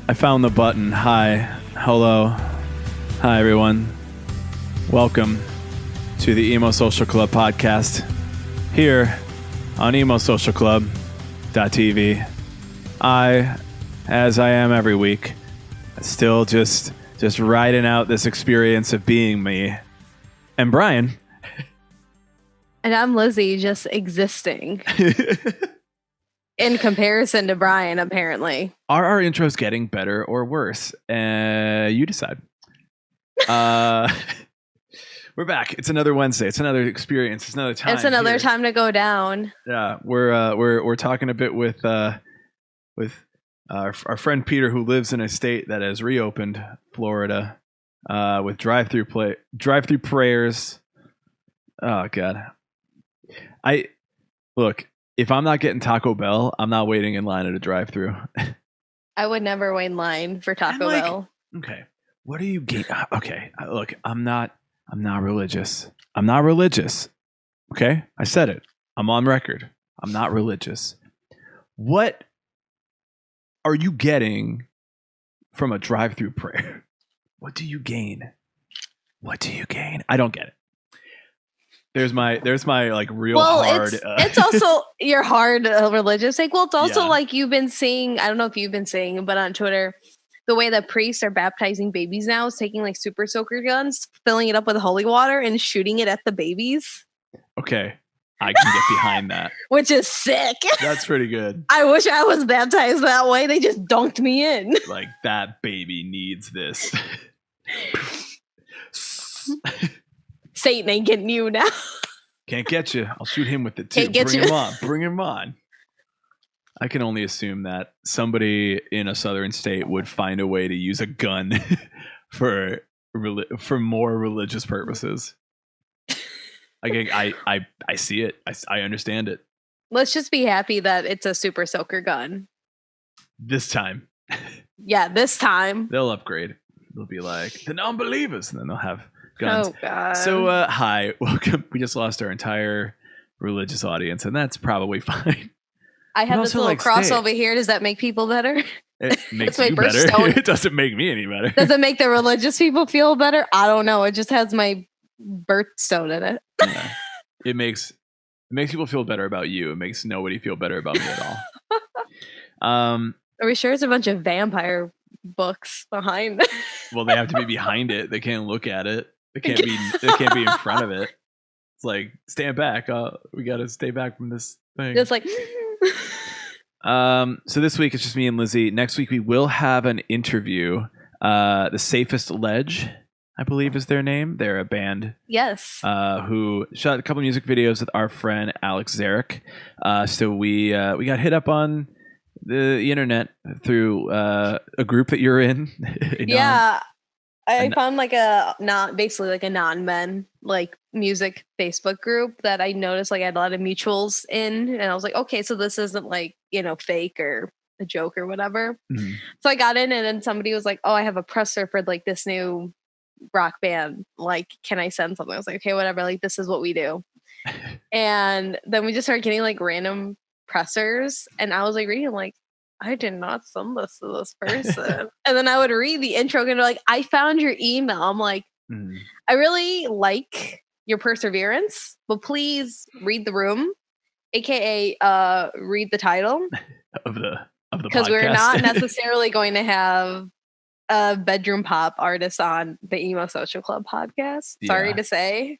I found the button. Hi. Hello. Hi, everyone. Welcome to the Emo Social Club podcast here on emosocialclub.tv. I, as I am every week, still just riding out this experience of being me. And Brian. And I'm Lizzie, just existing. In comparison to Brian, apparently. Are our intros getting better or worse? You decide. We're back. It's another Wednesday. It's another experience. It's another time. It's another time to go down. Yeah, we're talking a bit with our friend Peter, who lives in a state that has reopened, Florida, with drive-through prayers. Oh God, look. If I'm not getting Taco Bell, I'm not waiting in line at a drive-thru. I would never wait in line for Taco Bell. Okay, what are you getting? Okay, look, I'm not religious. I'm not religious. Okay, I said it. I'm on record. I'm not religious. What are you getting from a drive-thru prayer? What do you gain? What do you gain? I don't get it. There's my like real hard. It's also your hard religious like. Well, it's also like you've been seeing. I don't know if you've been seeing, but on Twitter, the way that priests are baptizing babies now is taking like super soaker guns, filling it up with holy water, and shooting it at the babies. Okay, I can get behind that. Which is sick. That's pretty good. I wish I was baptized that way. They just dunked me in. Like that baby needs this. Satan ain't getting you now. Can't get you. I'll shoot him with it too. Bring him on. Bring him on. I can only assume that somebody in a southern state would find a way to use a gun for more religious purposes. I see it. I understand it. Let's just be happy that it's a super soaker gun. This time. Yeah, this time. They'll upgrade. They'll be like the non-believers, and then they'll have guns. Oh God. So hi, welcome. We just lost our entire religious audience, and that's probably fine. I have this little cross over here. Does that make people better? It makes you better. It doesn't make me any better. Does it make the religious people feel better? I don't know. It just has my birthstone in it. Yeah. It makes people feel better about you. It makes nobody feel better about me at all. Are we sure it's a bunch of vampire books behind? Well, they have to be behind it. They can't look at it. They can't be in front of it. It's like, stand back. We got to stay back from this thing. Just like. So this week it's just me and Lizzie. Next week we will have an interview. The Safest Ledge, I believe, is their name. They're a band. Yes. Who shot a couple music videos with our friend Alex Zarek. So we got hit up on the internet through a group that you're in. Yeah. I found like a non-men like music Facebook group that I noticed like I had a lot of mutuals in, and I was like, okay, so this isn't like, fake or a joke or whatever. Mm-hmm. So I got in, and then somebody was like, oh, I have a presser for like this new rock band. Like, can I send something? I was like, okay, whatever. Like, this is what we do. And then we just started getting like random pressers, and I was like reading like, I did not send this to this person. And then I would read the intro and they're like, I found your email. I'm like, I really like your perseverance, but please read the room, aka read the title of the because we're not necessarily going to have a bedroom pop artist on the Emo Social Club podcast. Sorry to say,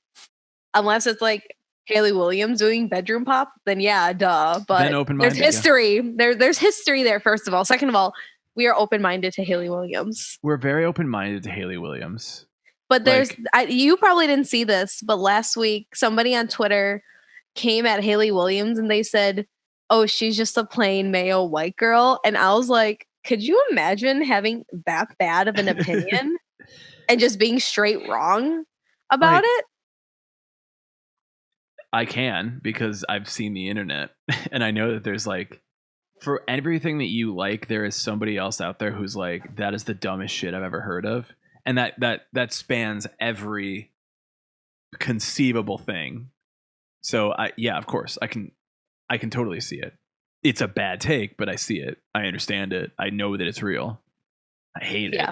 unless it's like Haley Williams doing bedroom pop, then yeah, duh. But there's history. Yeah. There's history there, first of all. Second of all, we are open-minded to Haley Williams. We're very open-minded to Haley Williams. But you probably didn't see this, but last week somebody on Twitter came at Haley Williams and they said, oh, she's just a plain male white girl. And I was like, could you imagine having that bad of an opinion? and just being straight wrong about Like, it. I can, because I've seen the internet and I know that there's like, for everything that you like, there is somebody else out there who's like, that is the dumbest shit I've ever heard of. And that spans every conceivable thing. So yeah, of course I can totally see it. It's a bad take, but I see it. I understand it. I know that it's real. I hate it.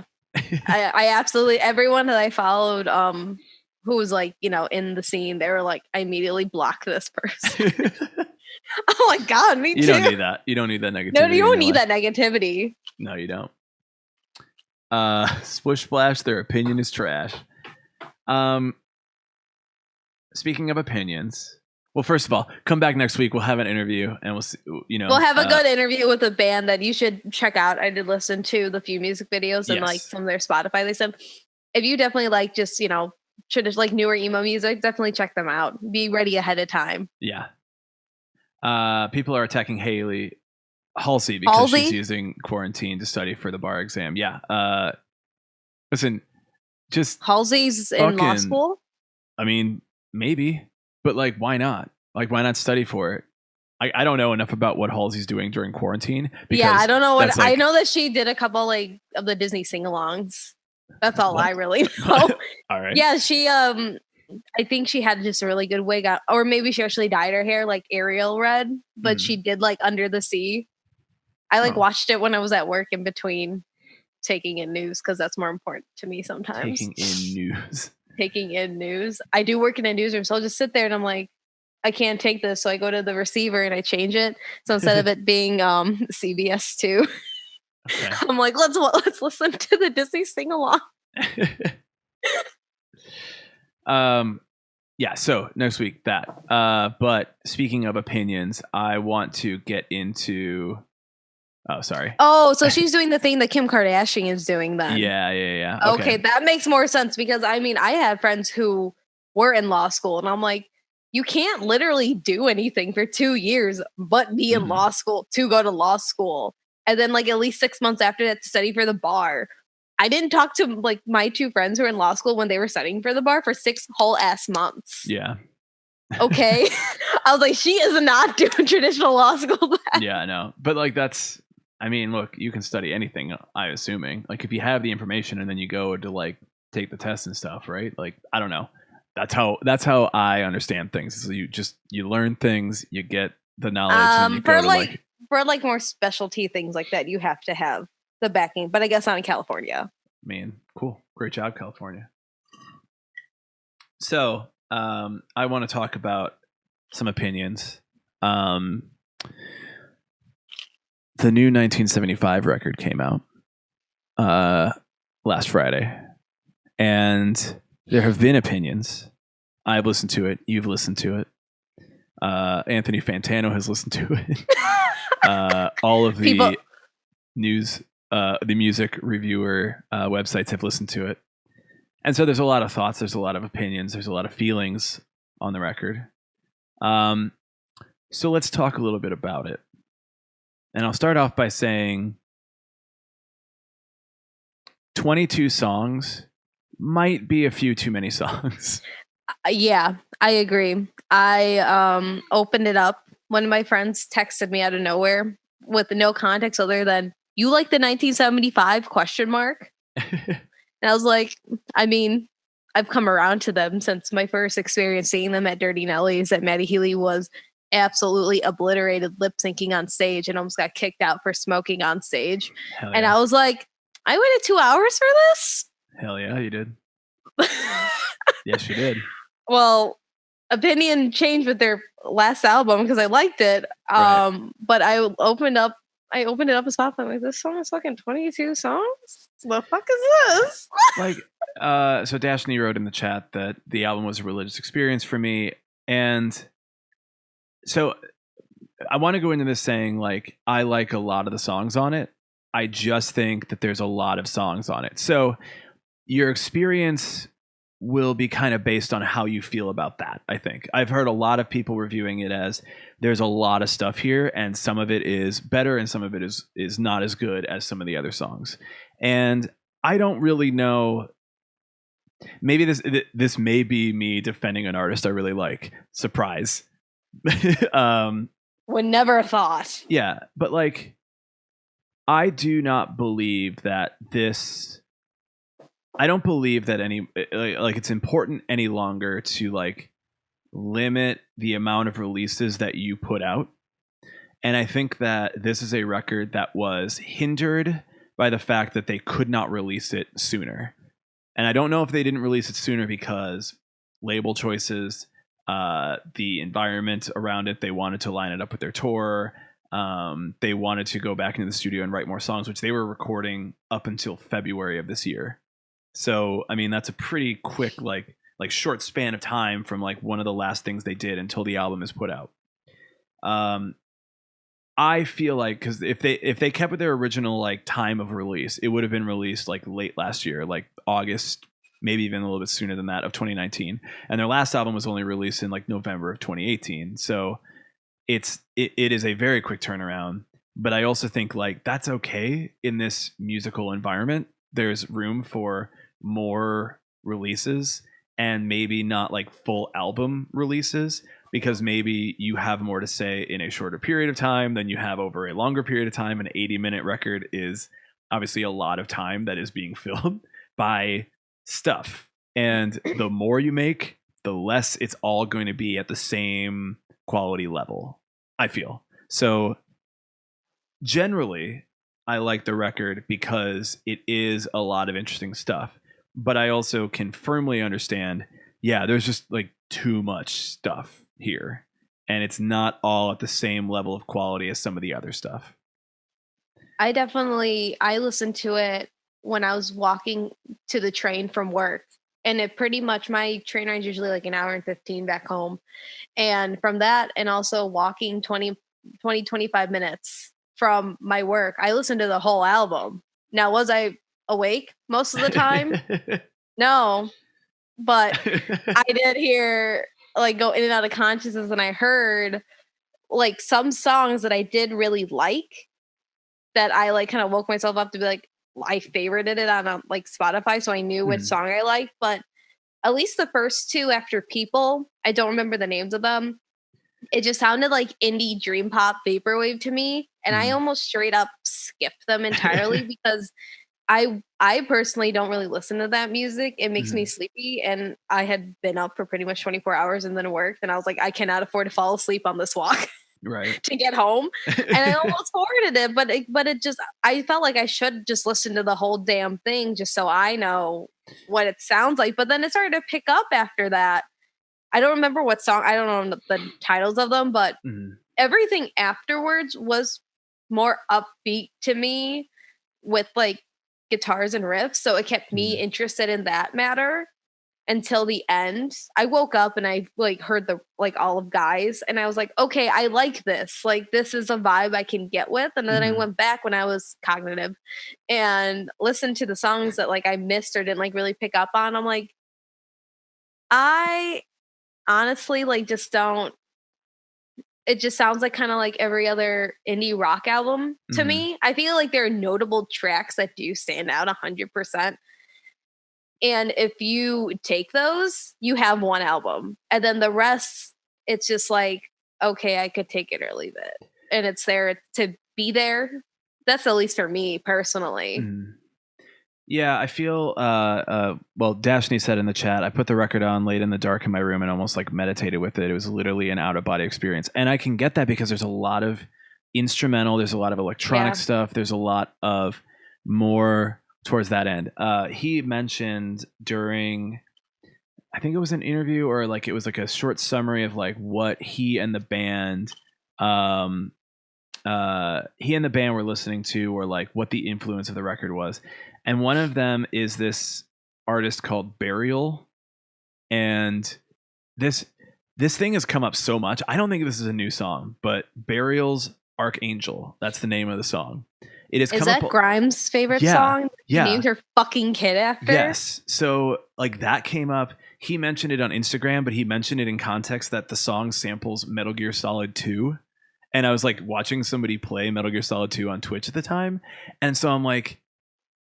I absolutely, everyone that I followed who was like, in the scene, they were like, I immediately block this person. Oh my God, me too. You don't need that. You don't need that negativity. No, you don't need that negativity. No, you don't. Splish Splash, their opinion is trash. Speaking of opinions, well, first of all, come back next week. We'll have an interview, and we'll see. We'll have a good interview with a band that you should check out. I did listen to the few music videos and like some of their Spotify. They said, if you definitely like just traditional like newer emo music, definitely check them out. Be ready ahead of time. Yeah. People are attacking Halsey because she's using quarantine to study for the bar exam. Yeah. Listen, just Halsey's in law school. I mean, maybe, but like, why not? Like, why not study for it? I don't know enough about what Halsey's doing during quarantine. Yeah, I don't know what. I know that she did a couple like of the Disney sing-alongs. That's all I really know. All right. Yeah, she I think she had just a really good wig out, or maybe she actually dyed her hair like Ariel red, but she did like Under the Sea. I like watched it when I was at work in between taking in news because that's more important to me sometimes. Taking in news. I do work in a newsroom, so I'll just sit there and I'm like, I can't take this, so I go to the receiver and I change it. So instead of it being CBS 2, okay. I'm like, let's listen to the Disney sing along. Yeah, so next week that. But speaking of opinions, I want to get into. Oh, sorry. Oh, so she's doing the thing that Kim Kardashian is doing then. Yeah. Okay, that makes more sense because I mean, I have friends who were in law school and I'm like, you can't literally do anything for 2 years but be in law school to go to law school. And then like at least 6 months after that to study for the bar. I didn't talk to like my two friends who were in law school when they were studying for the bar for 6 whole ass months. Yeah. Okay. I was like, she is not doing traditional law school. Yeah, I know. But like I mean, look, you can study anything, I'm assuming. Like if you have the information and then you go to like take the test and stuff, right? Like, I don't know. That's how I understand things. So you learn things, you get the knowledge, and you go to for like more specialty things like that, you have to have the backing, but I guess not in California. Man, cool. Great job, California. So, I want to talk about some opinions. The new 1975 record came out last Friday, and there have been opinions. I've listened to it. You've listened to it. Anthony Fantano has listened to it. All of the the music reviewer websites have listened to it. And so there's a lot of thoughts. There's a lot of opinions. There's a lot of feelings on the record. So let's talk a little bit about it. And I'll start off by saying 22 songs might be a few too many songs. Yeah, I agree. I opened it up. One of my friends texted me out of nowhere with no context other than, you like the 1975 ? And I was like, I mean, I've come around to them since my first experience seeing them at Dirty Nelly's, that Maddie Healy was absolutely obliterated lip syncing on stage and almost got kicked out for smoking on stage. Yeah. And I was like, I waited 2 hours for this? Hell yeah, you did. Yes, you did. Well, opinion changed with their last album because I liked it. Right. But I opened it up on Spotify. I'm like, this song is fucking 22 songs? What the fuck is this? Like, so Dashni wrote in the chat that the album was a religious experience for me. And so I want to go into this saying, like, I like a lot of the songs on it. I just think that there's a lot of songs on it. So your experience will be kind of based on how you feel about that, I think. I've heard a lot of people reviewing it as there's a lot of stuff here, and some of it is better and some of it is not as good as some of the other songs. And I don't really know maybe this may be me defending an artist I really like. Surprise. Would never have thought. Yeah, but like, I do not believe that this. I don't believe that any like it's important any longer to like limit the amount of releases that you put out. And I think that this is a record that was hindered by the fact that they could not release it sooner. And I don't know if they didn't release it sooner because label choices, the environment around it, they wanted to line it up with their tour. They wanted to go back into the studio and write more songs, which they were recording up until February of this year. So, I mean, that's a pretty quick, like short span of time from like one of the last things they did until the album is put out. I feel like because if they kept with their original like time of release, it would have been released like late last year, like August, maybe even a little bit sooner than that, of 2019. And their last album was only released in like November of 2018. So it is a very quick turnaround. But I also think like that's okay in this musical environment. There's room for more releases and maybe not like full album releases, because maybe you have more to say in a shorter period of time than you have over a longer period of time. An 80-minute record is obviously a lot of time that is being filled by stuff. And the more you make, the less it's all going to be at the same quality level, I feel. So generally, I like the record because it is a lot of interesting stuff. But I also can firmly understand, yeah, there's just like too much stuff here. And it's not all at the same level of quality as some of the other stuff. I listened to it when I was walking to the train from work. And it pretty much, my train ride is usually like an hour and 15 back home. And from that, and also walking 25 minutes from my work, I listened to the whole album. Now, was I awake most of the time? No. But I did hear like go in and out of consciousness, and I heard like some songs that I did really like, that I like kind of woke myself up to be like, I favorited it on like Spotify, so I knew which song I liked. But at least the first two after People, I don't remember the names of them. It just sounded like indie dream pop vaporwave to me, and I almost straight up skipped them entirely because I personally don't really listen to that music. It makes me sleepy, and I had been up for pretty much 24 hours and then worked, and I was like, I cannot afford to fall asleep on this walk. Right. To get home. And I almost forwarded it, but it just, I felt like I should just listen to the whole damn thing just so I know what it sounds like. But then it started to pick up after that. I don't remember what song, I don't know the titles of them, but everything afterwards was more upbeat to me with like guitars and riffs. So it kept me interested in that matter until the end. I woke up and I like heard the like Olive Guys, and I was like, okay, I like this. Like, this is a vibe I can get with. And then I went back when I was cognitive and listened to the songs that like I missed or didn't like really pick up on. I'm like, I honestly like just don't. It just sounds like kind of like every other indie rock album to me. I feel like there are notable tracks that do stand out 100%. And if you take those, you have one album. And then the rest, it's just like, okay, I could take it or leave it. And it's there to be there. That's at least for me personally. Yeah, I feel, well, Dashni said in the chat, I put the record on late in the dark in my room and almost like meditated with it. It was literally an out-of-body experience. And I can get that because there's a lot of instrumental, there's a lot of electronic stuff, there's a lot of more towards that end. He mentioned during, I think it was an interview or like it was like a short summary of like what he and the band were listening to, or like what the influence of the record was. And one of them is this artist called Burial. And this thing has come up so much. I don't think this is a new song, but Burial's Archangel, that's the name of the song. It has Is that Grimes' favorite song? Yeah. Named her fucking kid after? Yes. So like that came up. He mentioned it on Instagram, but he mentioned it in context that the song samples Metal Gear Solid 2. And I was like watching somebody play Metal Gear Solid 2 on Twitch at the time. And so I'm like,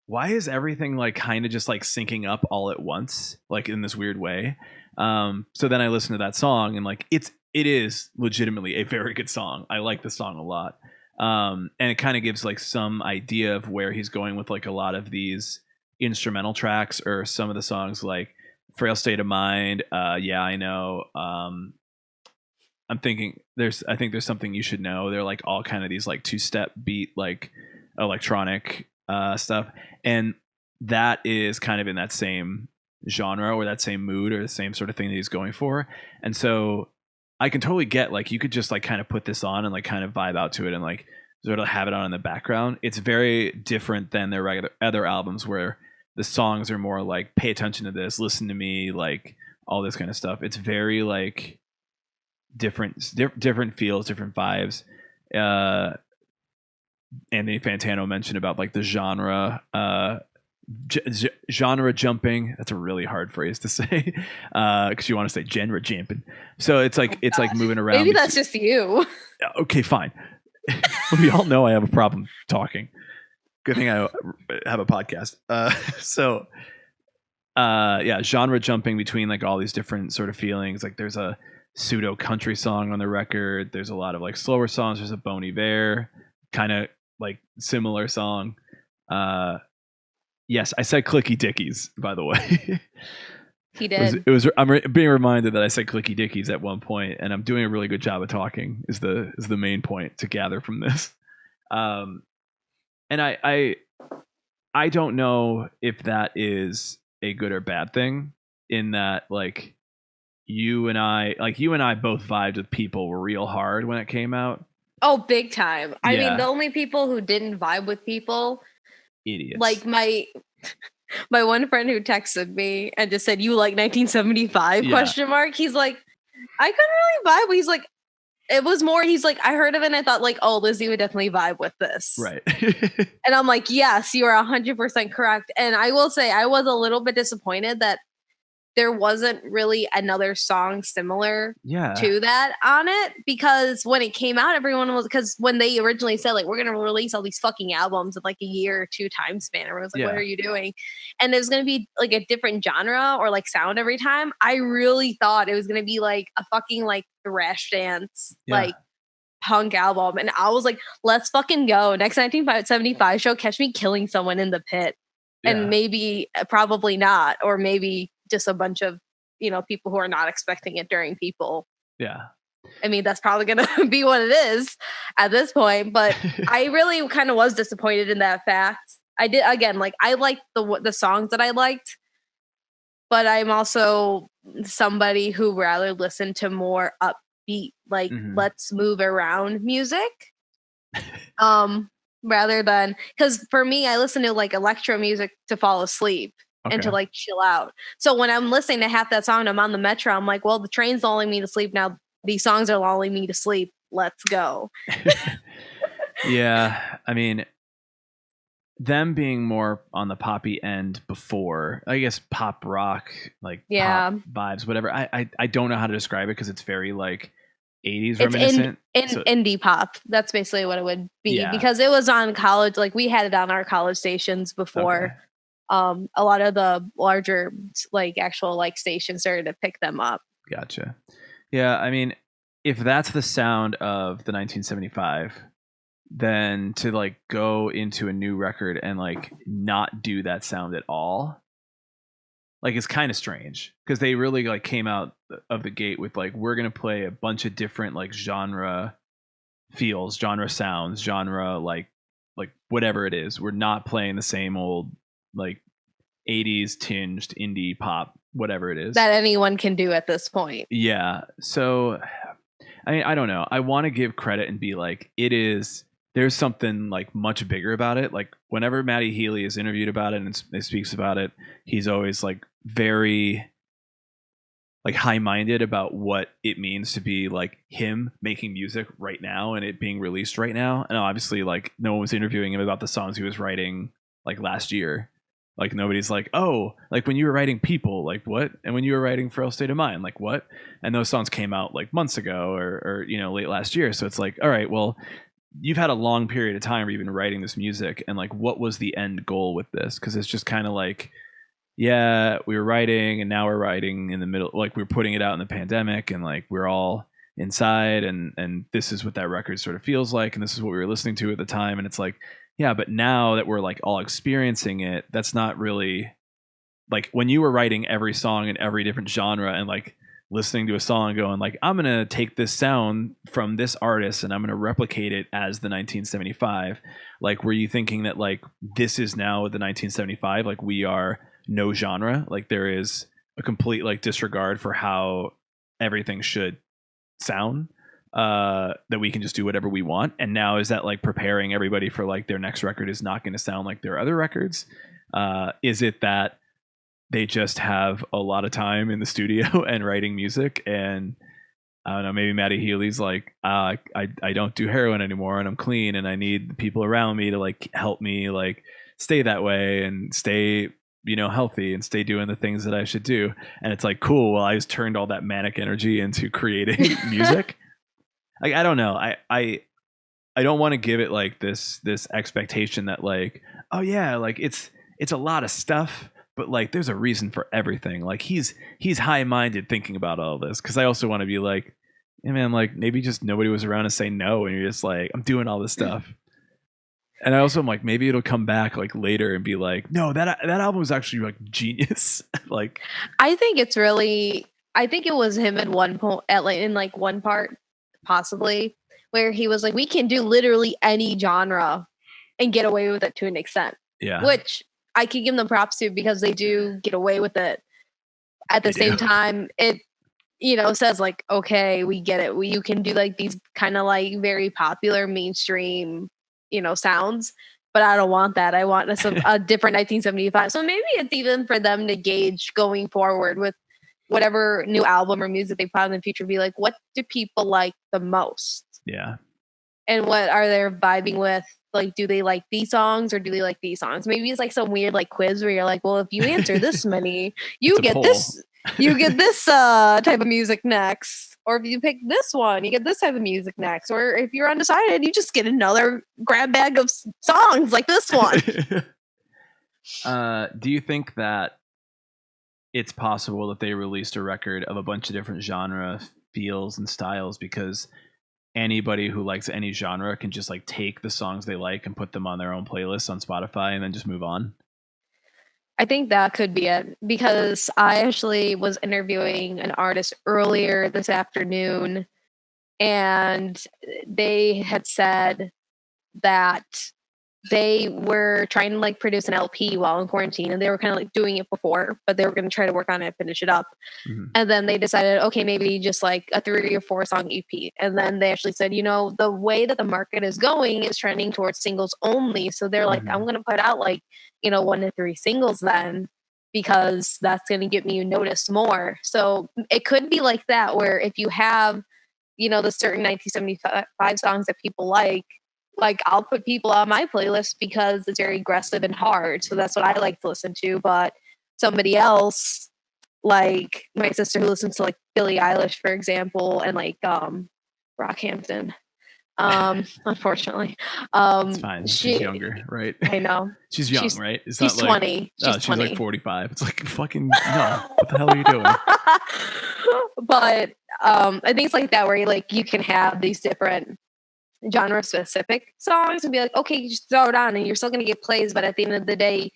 why is everything like kind of just like syncing up all at once, like in this weird way? So then I listened to that song and like it is legitimately a very good song. I like the song a lot. And it kind of gives like some idea of where he's going with like a lot of these instrumental tracks or some of the songs like Frail State of Mind. Yeah, I know. I think there's something you should know. They're like all kind of these like 2-step beat, like electronic stuff. And that is kind of in that same genre or that same mood or the same sort of thing that he's going for. And so I can totally get like you could just like kind of put this on and like kind of vibe out to it and like sort of have it on in the background. It's very different than their regular other albums where the songs are more like pay attention to this, listen to me, like all this kind of stuff. It's very like different feels, different vibes. Anthony Fantano mentioned about like the genre genre jumping. That's a really hard phrase to say because you want to say genre jumping. So it's like it's like moving around. Maybe that's just you. Okay, fine. We all know I have a problem talking. Good thing I have a podcast. Yeah, genre jumping between like all these different sort of feelings. Like there's a pseudo country song on the record. There's a lot of like slower songs. There's a Bon Iver kind of like similar song. Yes, I said Clicky Dickies, by the way. He did. I'm being reminded that I said Clicky Dickies at one point, and I'm doing a really good job of talking. Is the main point to gather from this. And I don't know if that is a good or bad thing. In that, like you and I both vibed with People real hard when it came out. Oh, big time. I mean, the only people who didn't vibe with People, idiots. Like my one friend who texted me and just said, "You like 1975?" Question mark. He's like, I couldn't really vibe. But he's like, it was more. He's like, I heard of it and I thought like, oh, Lizzie would definitely vibe with this, right? And I'm like, yes, you are 100% correct. And I will say, I was a little bit disappointed that there wasn't really another song similar to that on it, because when it came out, everyone was, because when they originally said like, we're going to release all these fucking albums in like a year or two time span, everyone was like, what are you doing? And it was going to be like a different genre or like sound every time. I really thought it was going to be like a fucking like thrash dance, like punk album. And I was like, let's fucking go. Next 1975 show, catch me killing someone in the pit. And maybe, probably not, or maybe just a bunch of, people who are not expecting it during People. Yeah. I mean, that's probably going to be what it is at this point. But I really kind of was disappointed in that fact. I did, again, like I liked the songs that I liked, but I'm also somebody who rather listen to more upbeat, like let's move around music. Rather than, because for me, I listen to like electro music to fall asleep and to like chill out. So when I'm listening to half that song, I'm on the metro, I'm like, well, the train's lulling me to sleep now. These songs are lulling me to sleep. Let's go. Yeah, I mean, them being more on the poppy end before, I guess pop rock, like pop vibes, whatever. I don't know how to describe it because it's very like 80s reminiscent. Indie pop. That's basically what it would be, because it was on college. Like we had it on our college stations before. A lot of the larger like actual like stations started to pick them up. Gotcha. Yeah, I mean, if that's the sound of the 1975, then to like go into a new record and like not do that sound at all, like it's kind of strange, because they really like came out of the gate with like, we're gonna play a bunch of different like genre feels, genre sounds, genre like whatever it is. We're not playing the same old like 80s tinged indie pop, whatever it is that anyone can do at this point. Yeah. So I mean, I don't know. I want to give credit and be like, there's something like much bigger about it. Like whenever Matty Healy is interviewed about it and speaks about it, he's always like very like high-minded about what it means to be like him making music right now and it being released right now. And obviously like no one was interviewing him about the songs he was writing like last year. Like nobody's like, oh, like when you were writing People, like what? And when you were writing Frail State of Mind, like what? And those songs came out like months ago or late last year. So it's like, all right, well, you've had a long period of time where you've been writing this music, and like, what was the end goal with this? Because it's just kind of like, yeah, we were writing, and now we're writing in the middle, like we were putting it out in the pandemic, and like we're all inside, and this is what that record sort of feels like, and this is what we were listening to at the time, and it's like, yeah, but now that we're like all experiencing it, that's not really like when you were writing every song in every different genre and like listening to a song and going like, I'm gonna take this sound from this artist and I'm gonna replicate it as the 1975. Like, were you thinking that like this is now the 1975, like we are no genre, like there is a complete like disregard for how everything should sound, that we can just do whatever we want, and now is that like preparing everybody for like their next record is not going to sound like their other records? Is it that they just have a lot of time in the studio and writing music, and I don't know, maybe Matty Healy's like, I don't do heroin anymore and I'm clean and I need the people around me to like help me like stay that way and stay, you know, healthy and stay doing the things that I should do. And it's like, cool, well, I just turned all that manic energy into creating music. Like, I don't know. I don't want to give it like this expectation that like, oh yeah, like it's a lot of stuff, but like there's a reason for everything. Like he's high-minded thinking about all this, because I also want to be like, hey man, like maybe just nobody was around to say no, and you're just like, I'm doing all this stuff. And I also am like, maybe it'll come back like later and be like, no, that album was actually like genius. Like, I think it's really, I think it was him in one point, in like one part, possibly, where he was like, we can do literally any genre and get away with it to an extent. Yeah. Which I can give them props to, because they do get away with it. At the same time, it, you know, says like, okay, we get it. You can do like these kind of like very popular mainstream, you know, sounds, but I don't want that. I want a different 1975. So maybe it's even for them to gauge going forward with whatever new album or music they put out in the future, be like, what do people like the most? Yeah. And what are they vibing with? Like, do they like these songs or do they like these songs? Maybe it's like some weird like quiz where you're like, well, if you answer this many, you get this, you get this type of music next. Or if you pick this one, you get this type of music next. Or if you're undecided, you just get another grab bag of songs like this one. Do you think that it's possible that they released a record of a bunch of different genre feels and styles, because anybody who likes any genre can just like take the songs they like and put them on their own playlists on Spotify and then just move on? I think that could be it, because I actually was interviewing an artist earlier this afternoon, and they had said that they were trying to like produce an LP while in quarantine, and they were kind of like doing it before, but they were going to try to work on it, finish it up. Mm-hmm. And then they decided, okay, maybe just like a 3 or 4 song EP. And then they actually said, you know, the way that the market is going is trending towards singles only. So they're like, I'm going to put out like, you know, 1 to 3 singles then, because that's going to get me noticed more. So it could be like that, where if you have, you know, the certain 1975 songs that people like I'll put people on my playlist because it's very aggressive and hard. So that's what I like to listen to. But somebody else, like my sister who listens to like Billie Eilish, for example, and like Rockhampton, unfortunately. It's fine. She's younger, right? I know. She's young, right? It's she's not like 20. She's 20. Like 45. It's like, fucking no. What the hell are you doing? But I think it's like that, where you can have these different genre specific songs and be like, okay, you just throw it on and you're still going to get plays, but at the end of the day,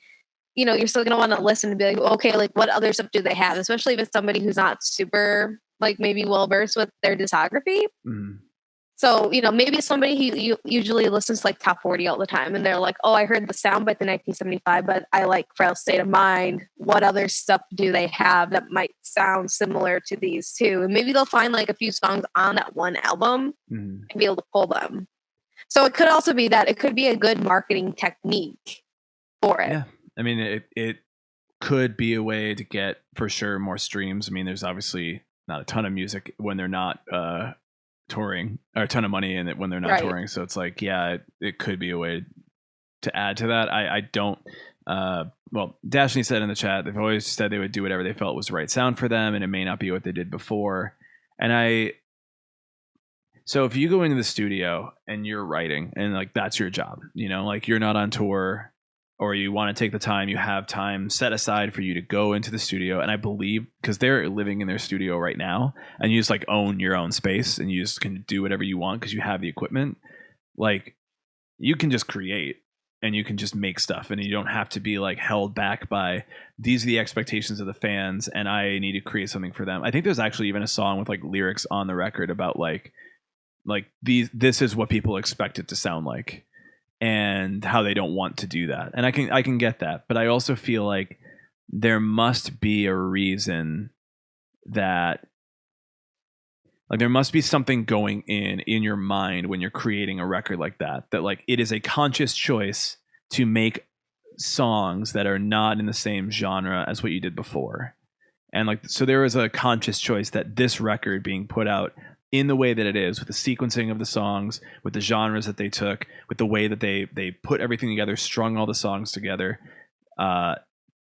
you know, you're still going to want to listen and be like, okay, like what other stuff do they have, especially if it's somebody who's not super like maybe well versed with their discography. So, you know, maybe somebody who usually listens to like top 40 all the time, and they're like, oh, I heard the soundbite in 1975, but I like Frail State of Mind. What other stuff do they have that might sound similar to these two? And maybe they'll find like a few songs on that one album and be able to pull them. So it could also be that it could be a good marketing technique for it. Yeah. I mean, it could be a way to get, for sure, more streams. I mean, there's obviously not a ton of music when they're not touring, or a ton of money in it when they're not touring. So it's like, yeah, it could be a way to add to that. I don't, well, Dashni said in the chat, they've always said they would do whatever they felt was the right sound for them, and it may not be what they did before. And So if you go into the studio and you're writing and like that's your job, you know, like you're not on tour or you want to take the time, you have time set aside for you to go into the studio. And I believe because they're living in their studio right now and you just like own your own space and you just can do whatever you want because you have the equipment, like you can just create and you can just make stuff and you don't have to be like held back by these are the expectations of the fans and I need to create something for them. I think there's actually even a song with like lyrics on the record about like this is what people expect it to sound like and how they don't want to do that. And I can get that, but I also feel like there must be a reason that like there must be something going in your mind when you're creating a record like that like it is a conscious choice to make songs that are not in the same genre as what you did before. And like so there was a conscious choice that this record being put out in the way that it is, with the sequencing of the songs, with the genres that they took, with the way that they put everything together, strung all the songs together,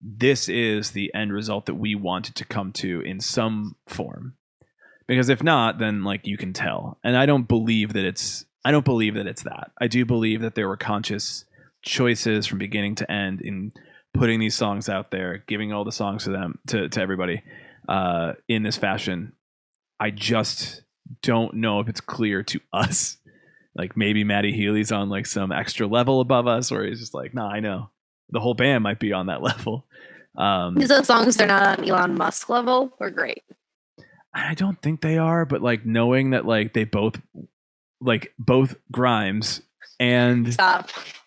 this is the end result that we wanted to come to in some form. Because if not, then like you can tell. And I don't believe that it's that. I do believe that there were conscious choices from beginning to end in putting these songs out there, giving all the songs to them to everybody in this fashion. I just don't know if it's clear to us. Like maybe Matty Healy's on like some extra level above us, or he's just like, nah, I know. The whole band might be on that level. These are songs they're not on Elon Musk level or great. I don't think they are, but like knowing that like they both Grimes and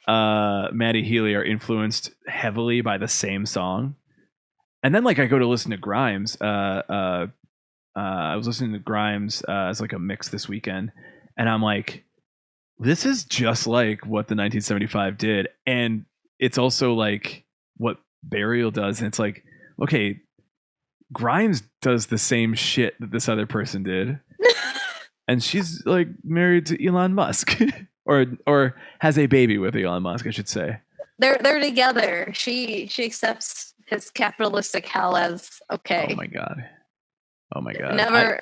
Matty Healy are influenced heavily by the same song. And then like I go to listen to Grimes. I was listening to Grimes as like a mix this weekend, and I'm like, this is just like what the 1975 did, and it's also like what Burial does, and it's like, okay, Grimes does the same shit that this other person did, and she's like married to Elon Musk, or has a baby with Elon Musk, I should say. They're together. She accepts his capitalistic hell as okay. Oh my god.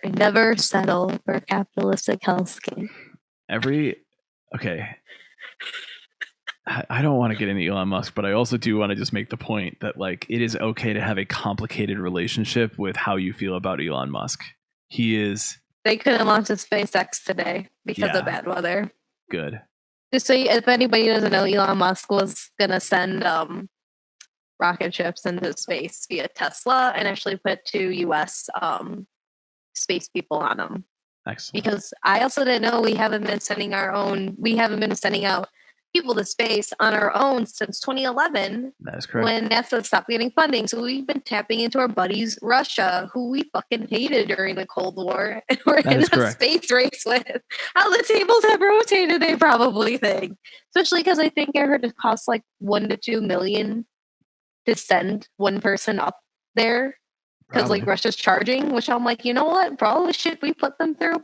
Never settle for capitalistic hellscape. Okay. I don't want to get into Elon Musk, but I also do want to just make the point that like it is okay to have a complicated relationship with how you feel about Elon Musk. They couldn't launch a SpaceX today because of bad weather. Good. Just so if anybody doesn't know, Elon Musk was gonna send rocket ships into space via Tesla and actually put 2 U.S. Space people on them. Excellent. Because I also didn't know we haven't been sending out people to space on our own since 2011. That is correct. When NASA stopped getting funding. So we've been tapping into our buddies, Russia, who we fucking hated during the Cold War. And we're in a space race with. How the tables have rotated, they probably think. Especially because I think I heard it costs like $1 to $2 million to send one person up there. Because like Russia's charging, which I'm like, you know what? For all the shit we put them through,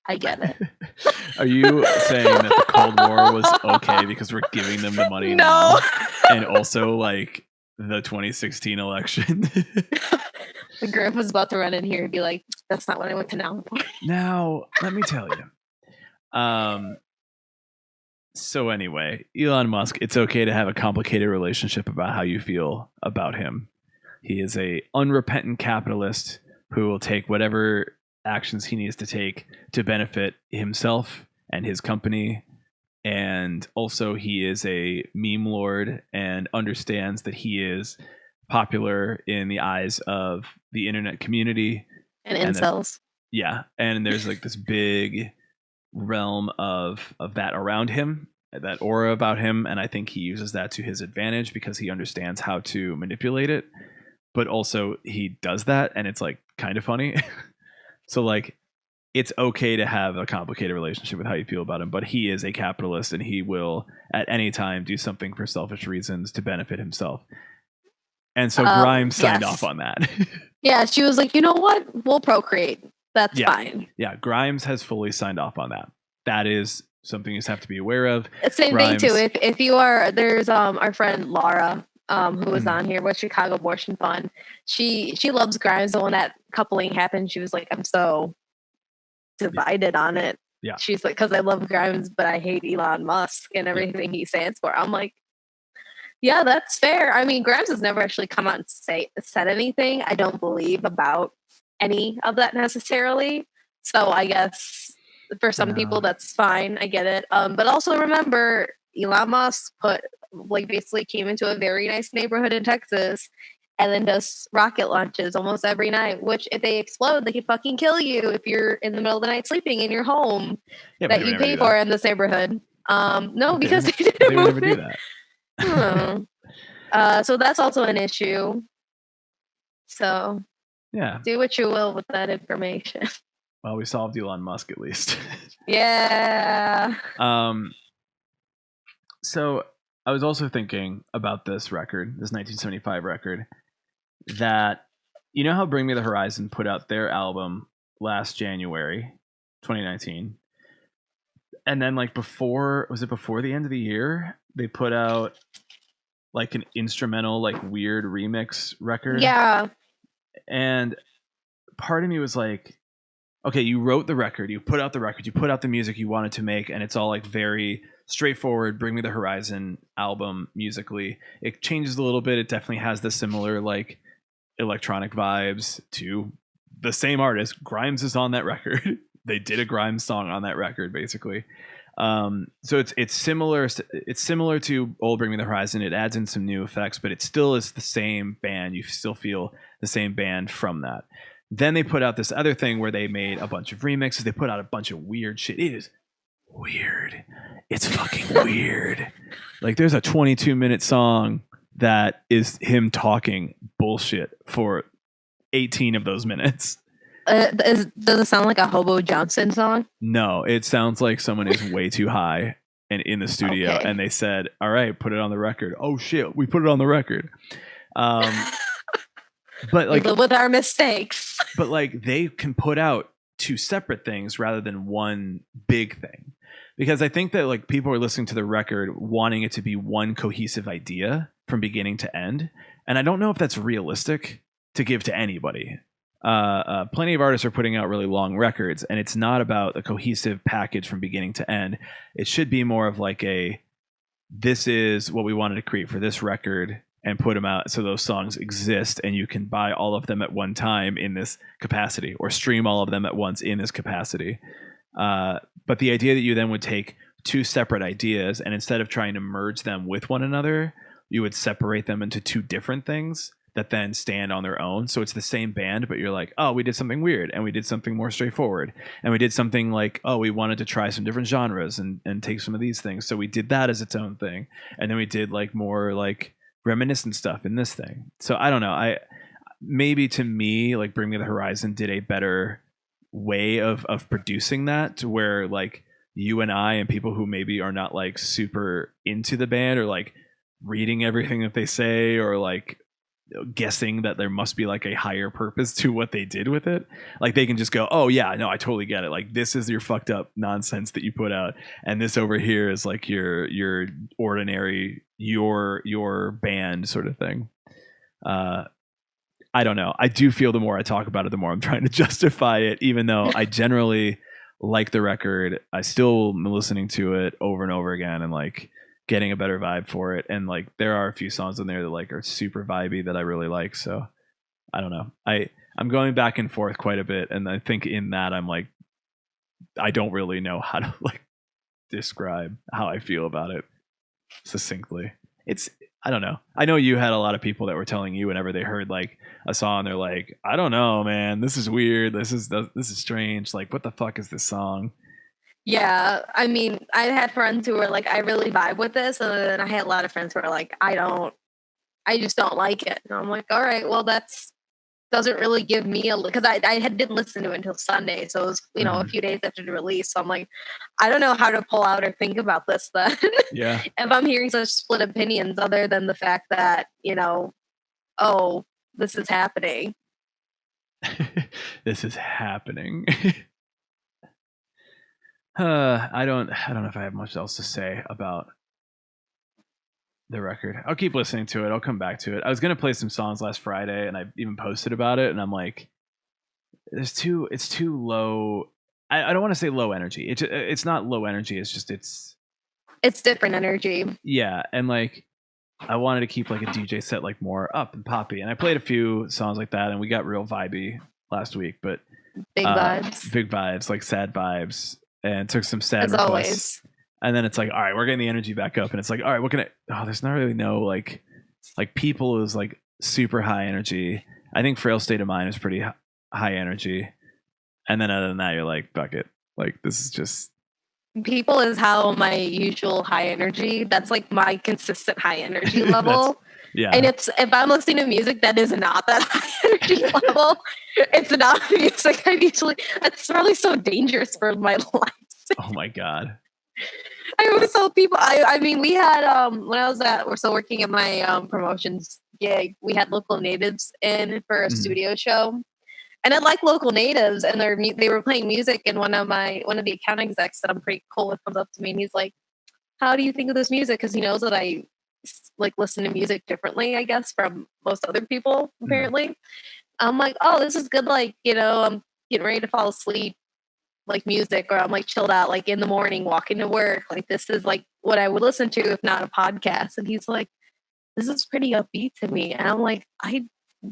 I get it. Are you saying that the Cold War was okay because we're giving them the money now? And also like the 2016 election? The grandpa's about to run in here and be like, that's not what I went to now for. Now, let me tell you. So anyway, Elon Musk, it's okay to have a complicated relationship about how you feel about him. He is a unrepentant capitalist who will take whatever actions he needs to take to benefit himself and his company. And also he is a meme lord and understands that he is popular in the eyes of the internet community. And incels. And there's like this big realm of that around him, that aura about him. And I think he uses that to his advantage because he understands how to manipulate it. But also he does that and it's like kind of funny. So like it's okay to have a complicated relationship with how you feel about him, but he is a capitalist and he will at any time do something for selfish reasons to benefit himself. And so Grimes signed off on that. Yeah, she was like, you know what? We'll procreate. That's fine. Yeah, Grimes has fully signed off on that. That is something you just have to be aware of. Same Grimes, thing too. If you are, there's our friend Laura, who was on here with Chicago Abortion Fund. She loves Grimes. So when that coupling happened, she was like, I'm so divided on it. Yeah. She's like, because I love Grimes, but I hate Elon Musk and everything he stands for. I'm like, yeah, that's fair. I mean, Grimes has never actually come out and said anything, I don't believe, about any of that necessarily. So I guess for some people that's fine. I get it. But also remember, Elon Musk basically came into a very nice neighborhood in Texas and then does rocket launches almost every night, which if they explode, they can fucking kill you if you're in the middle of the night sleeping in your home that you pay for in this neighborhood. No, because they didn't would never do that. So that's also an issue. So yeah, do what you will with that information. Well, we solved Elon Musk at least. Yeah. So I was also thinking about this record, this 1975 record, that you know how Bring Me the Horizon put out their album last January 2019, and then like before the end of the year they put out like an instrumental like weird remix record. Yeah. And part of me was like, okay, you wrote the record, you put out the record, you put out the music you wanted to make, and it's all like very straightforward Bring Me the Horizon album musically. It changes a little bit. It definitely has the similar like electronic vibes to the same artist. Grimes is on that record. They did a Grimes song on that record basically. So it's similar to old Bring Me the Horizon. It adds in some new effects, but it still is the same band. You still feel the same band from that. Then they put out this other thing where they made a bunch of remixes. They put out a bunch of weird shit. It is weird. It's fucking weird. Like there's a 22-minute song that is him talking bullshit for 18 of those minutes. Does it sound like a Hobo Johnson song? No, it sounds like someone is way too high and in the studio, and they said, "All right, put it on the record." Oh shit, we put it on the record. But like, we live with our mistakes. But like, they can put out two separate things rather than one big thing, because I think that like people are listening to the record wanting it to be one cohesive idea from beginning to end, and I don't know if that's realistic to give to anybody. Plenty of artists are putting out really long records, and it's not about a cohesive package from beginning to end. It should be more of like this is what we wanted to create for this record and put them out so those songs exist and you can buy all of them at one time in this capacity or stream all of them at once in this capacity. But the idea that you then would take two separate ideas and instead of trying to merge them with one another, you would separate them into two different things that then stand on their own. So it's the same band, but you're like, oh, we did something weird and we did something more straightforward. And we did something like, oh, we wanted to try some different genres and take some of these things. So we did that as its own thing. And then we did like more like reminiscent stuff in this thing. So I don't know. Maybe to me, like Bring Me the Horizon did a better way of producing that, to where like you and I and people who maybe are not like super into the band or like reading everything that they say or like guessing that there must be like a higher purpose to what they did with it, like they can just go, oh yeah, no, I totally get it, like this is your fucked up nonsense that you put out, and this over here is like your ordinary your band sort of thing. I don't know, I do feel the more I talk about it, the more I'm trying to justify it, even though I generally like the record. I still am listening to it over and over again and like getting a better vibe for it, and like there are a few songs in there that like are super vibey that I really like. So I don't know, I'm going back and forth quite a bit, and I think in that I'm like, I don't really know how to like describe how I feel about it succinctly. I don't know. I know you had a lot of people that were telling you whenever they heard like a song, they're like, I don't know, man, this is weird, this is strange, like what the fuck is this song? Yeah, I mean, I had friends who were like, I really vibe with this, and then I had a lot of friends who were like, I just don't like it. And I'm like, all right, well, that's doesn't really give me because I didn't listen to it until Sunday, so it was a few days after the release. So I'm like, I don't know how to pull out or think about this then. Yeah. If I'm hearing such split opinions, other than the fact that oh, this is happening. This is happening. I don't know if I have much else to say about the record. I'll keep listening to it. I'll come back to it. I was gonna play some songs last Friday, and I even posted about it. And I'm like, it's too low I don't want to say low energy. It's not low energy. It's just It's different energy. yeah, and like I wanted to keep like a DJ set like more up and poppy, and I played a few songs like that, and we got real vibey last week. But Big vibes. big vibes, like sad vibes, and took some sad As requests. always. And then it's like, all right, we're getting the energy back up, and it's like, all right, what can I? Oh, there's not really no like people is like super high energy. I think Frail State of Mind is pretty high energy, and then other than that, you're like, fuck it, like this is just People is how my usual high energy. That's like my consistent high energy level. yeah. And it's if I'm listening to music that is not that high energy level, it's not music I usually. It's probably so dangerous for my life. Oh my god. I always tell people. I mean, we had when I was we're still working at my promotions gig. We had local natives in for a studio show, and I like local natives, and they were playing music. And one of the account execs that I'm pretty cool with comes up to me and he's like, "How do you think of this music?" Because he knows that I like listen to music differently, I guess, from most other people. Apparently, I'm like, "Oh, this is good. Like, I'm getting ready to fall asleep." Like music, or I'm like chilled out like in the morning walking to work, like this is like what I would listen to if not a podcast. And he's like, this is pretty upbeat to me, and I'm like, I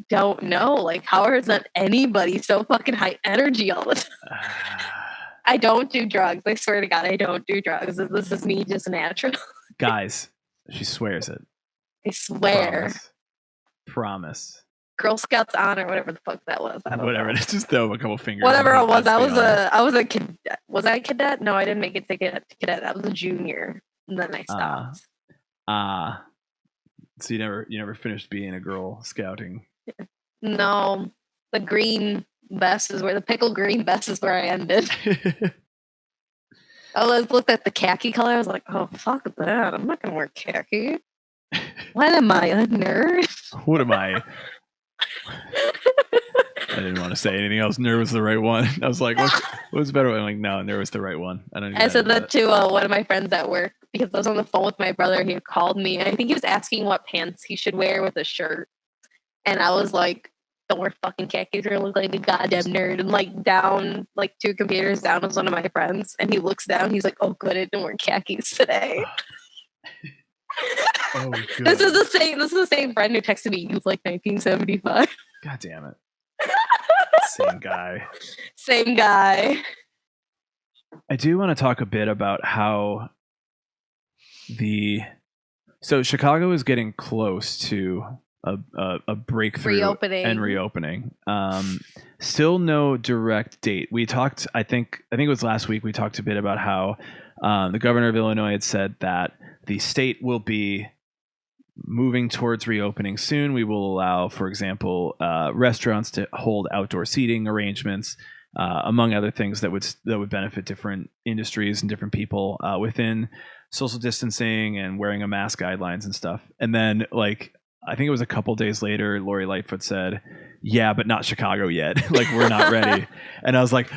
don't know, like how is that anybody so fucking high energy all the time? I don't do drugs, I swear to god I don't do drugs. This is me just natural. Guys, she swears it. I swear. Promise. Girl Scouts on or whatever the fuck that was. Whatever. It's just throw a couple fingers. Whatever it was. I was a cadet. Was I a cadet? No, I didn't make it to cadet. I was a junior. And then I stopped. So you never finished being a Girl Scouting. No. The green vest is where the pickle green vest is where I ended. I looked at the khaki color. I was like, oh fuck that. I'm not gonna wear khaki. What am I, a nerd? What am I? I didn't want to say anything else. Nerd was the right one. I was like, what's better? I'm like, no, nerd was the right one. I said that to one of my friends at work because I was on the phone with my brother. He called me, and I think he was asking what pants he should wear with a shirt. And I was like, don't wear fucking khakis. You're gonna look like a goddamn nerd. And like down, like 2 computers down was one of my friends. And he looks down. He's like, oh, good. I didn't wear khakis today. Oh, good. This is the same friend who texted me, you look like 1975. God damn it. Same guy. I do want to talk a bit about how so Chicago is getting close to a breakthrough reopening. Still no direct date. We talked, I think it was last week, we talked a bit about how the governor of Illinois had said that the state will be moving towards reopening soon. We will allow, for example, restaurants to hold outdoor seating arrangements, among other things that would benefit different industries and different people within social distancing and wearing a mask guidelines and stuff. And then, like, I think it was a couple days later, Lori Lightfoot said, "Yeah, but not Chicago yet. Like, we're not ready." And I was like,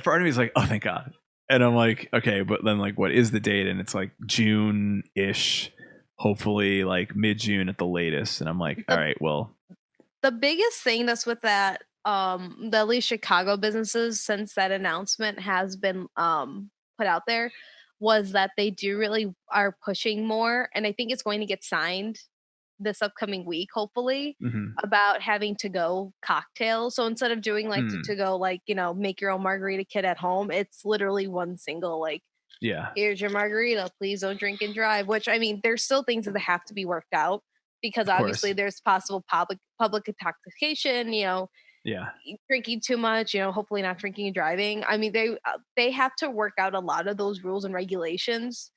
part of me is like, "Oh, thank God." And I'm like, okay, but then like, what is the date? And it's like June-ish. Hopefully like mid-June at the latest. And I'm like, all right, well. The biggest thing that's with that, the at least Chicago businesses, since that announcement has been put out there, was that they do really are pushing more. And I think it's going to get signed this upcoming week, hopefully, about having to-go cocktails. So instead of doing like to-go, like, make your own margarita kit at home, it's literally one single, like, yeah, here's your margarita, please don't drink and drive. Which, I mean, there's still things that have to be worked out because obviously there's possible public intoxication, drinking too much, hopefully not drinking and driving. I mean, they have to work out a lot of those rules and regulations.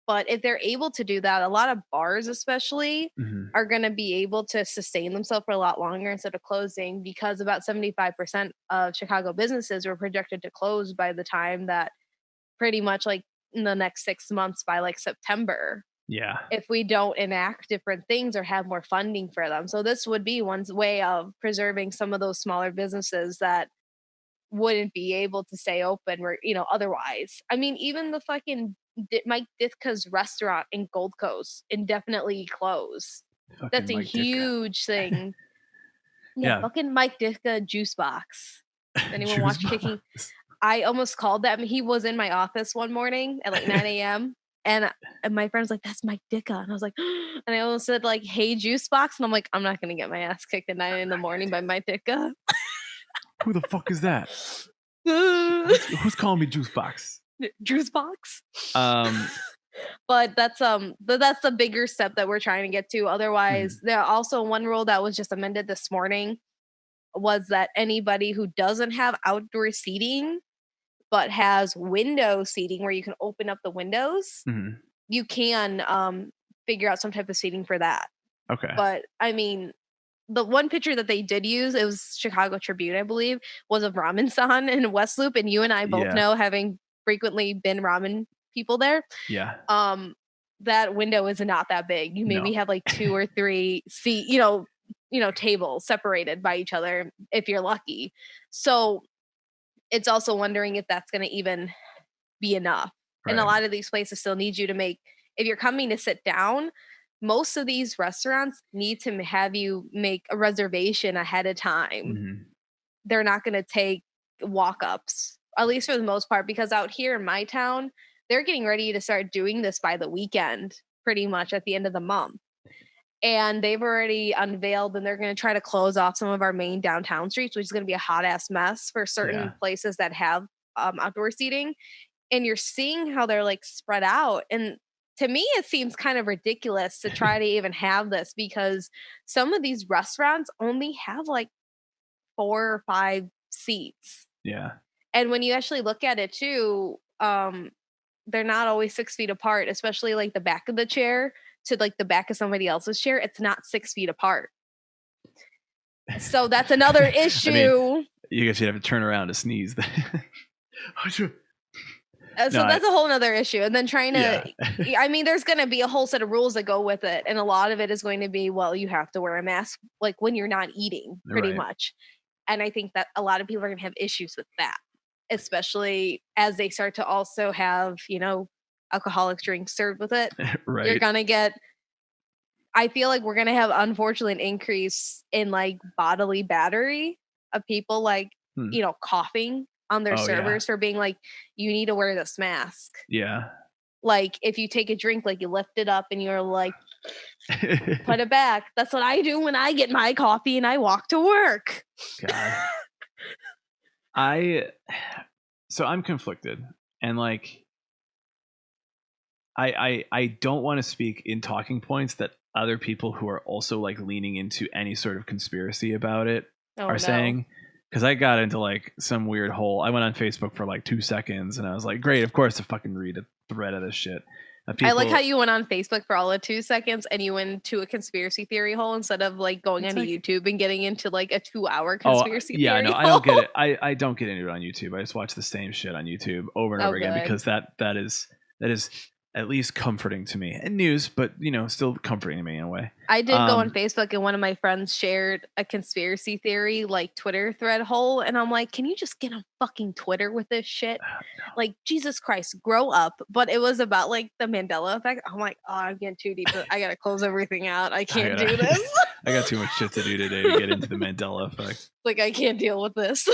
But if they're able to do that, a lot of bars especially are going to be able to sustain themselves for a lot longer instead of closing, because about 75% of Chicago businesses were projected to close by the time that pretty much like in the next 6 months, by like September. Yeah. If we don't enact different things or have more funding for them. So this would be one way of preserving some of those smaller businesses that wouldn't be able to stay open where, otherwise. I mean, even the fucking Mike Ditka's restaurant in Gold Coast indefinitely closed. That's a huge thing. Yeah, fucking Mike Ditka juice box. Anyone watch Kicking? I almost called them. He was in my office one morning at like 9 a.m. And my friend's like, "That's Mike Dicka," and I was like, and I almost said like, "Hey, juice box," and I'm like, I'm not gonna get my ass kicked at 9 in the morning by Mike Dicka. Who the fuck is that? Who's calling me juice box? Juice box. Um, But that's the bigger step that we're trying to get to. Otherwise, there also one rule that was just amended this morning was that anybody who doesn't have outdoor seating but has window seating where you can open up the windows, mhm. you can figure out some type of seating for that. Okay. But I mean, the one picture that they did use, it was Chicago Tribune, I believe, was of Ramen San in West Loop, and you and I both Yeah. know, having frequently been ramen people there, Yeah. that window is not that big. You maybe No. have like 2 or 3 tables separated by each other if you're lucky. So it's also wondering if that's going to even be enough. And a Right. lot of these places still need you to make, if you're coming to sit down, most of these restaurants need to have you make a reservation ahead of time. Mhm. They're not going to take walk-ups, at least for the most part, because out here in my town, they're getting ready to start doing this by the weekend, pretty much at the end of the month. And they've already unveiled, and they're going to try to close off some of our main downtown streets, which is going to be a hot ass mess for certain Yeah. places that have outdoor seating. And you're seeing how they're like spread out. And to me, it seems kind of ridiculous to try to even have this, because some of these restaurants only have like 4 or 5 seats. Yeah. And when you actually look at it too, they're not always 6 feet apart, especially like the back of the chair to like the back of somebody else's chair. It's not 6 feet apart. So that's another issue. I mean, you guys should have to turn around to sneeze. So that's a whole nother issue. And then trying to, Yeah. I mean, there's going to be a whole set of rules that go with it. And a lot of it is going to be, well, you have to wear a mask like when you're not eating, pretty Right. much. And I think that a lot of people are going to have issues with that, especially as they start to also have, alcoholic drinks served with it. You're Right. going to get, I feel like we're going to have, unfortunately, an increase in like bodily battery of people like, coughing on their Oh, yeah. servers for being like, you need to wear this mask. Yeah. Like if you take a drink, like you lift it up and you're like, put it back. That's what I do when I get my coffee and I walk to work. God. So I'm conflicted, and like I don't want to speak in talking points that other people who are also like leaning into any sort of conspiracy about it are saying, because I got into like some weird hole. I went on Facebook for like 2 seconds and I was like, great, of course to fucking read a thread of this shit. I like how you went on Facebook for all of 2 seconds and you went to a conspiracy theory hole instead of like going onto YouTube and getting into like a 2-hour conspiracy theory no, hole. I don't get it. I don't get into it on YouTube. I just watch the same shit on YouTube over and over again, because that is at least comforting to me. And news, but still comforting to me in a way. I did go on Facebook, and one of my friends shared a conspiracy theory like Twitter thread hole, and I'm like, can you just get on fucking Twitter with this shit? No. Like, Jesus Christ, grow up. But it was about like the Mandela effect. I'm like, oh, I'm getting too deep. I gotta close everything out. I can't do this. I got too much shit to do today to get into the Mandela effect. Like, I can't deal with this.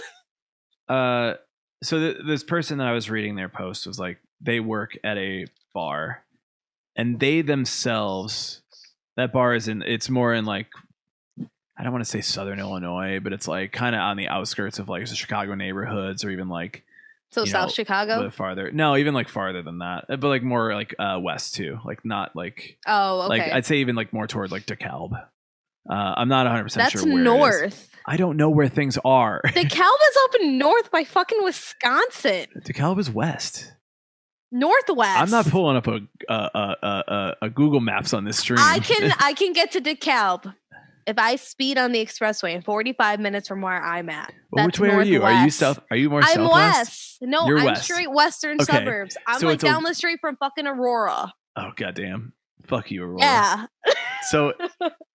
So this person that I was reading their post was like, they work at a bar, and they themselves, that bar it's more in like, I don't want to say Southern Illinois, but it's like kind of on the outskirts of like the Chicago neighborhoods, or even like South Chicago, a bit farther. No, even like farther than that, but like more like west too, like not like, oh, okay, like I'd say even like more toward like DeKalb. I'm not 100% sure that's where north. it is. I don't know where things are. DeKalb is up north by fucking Wisconsin. DeKalb is west. Northwest. I'm not pulling up a Google Maps on this stream. I can get to DeKalb if I speed on the expressway in 45 minutes from where I'm at. Well, which way are you? Are you south? Are you more I'm southwest? west. No, You're I'm west. straight western Okay. suburbs. I'm So like it's down the street from fucking Aurora. Oh, goddamn. Fuck you, Aurora. Yeah. So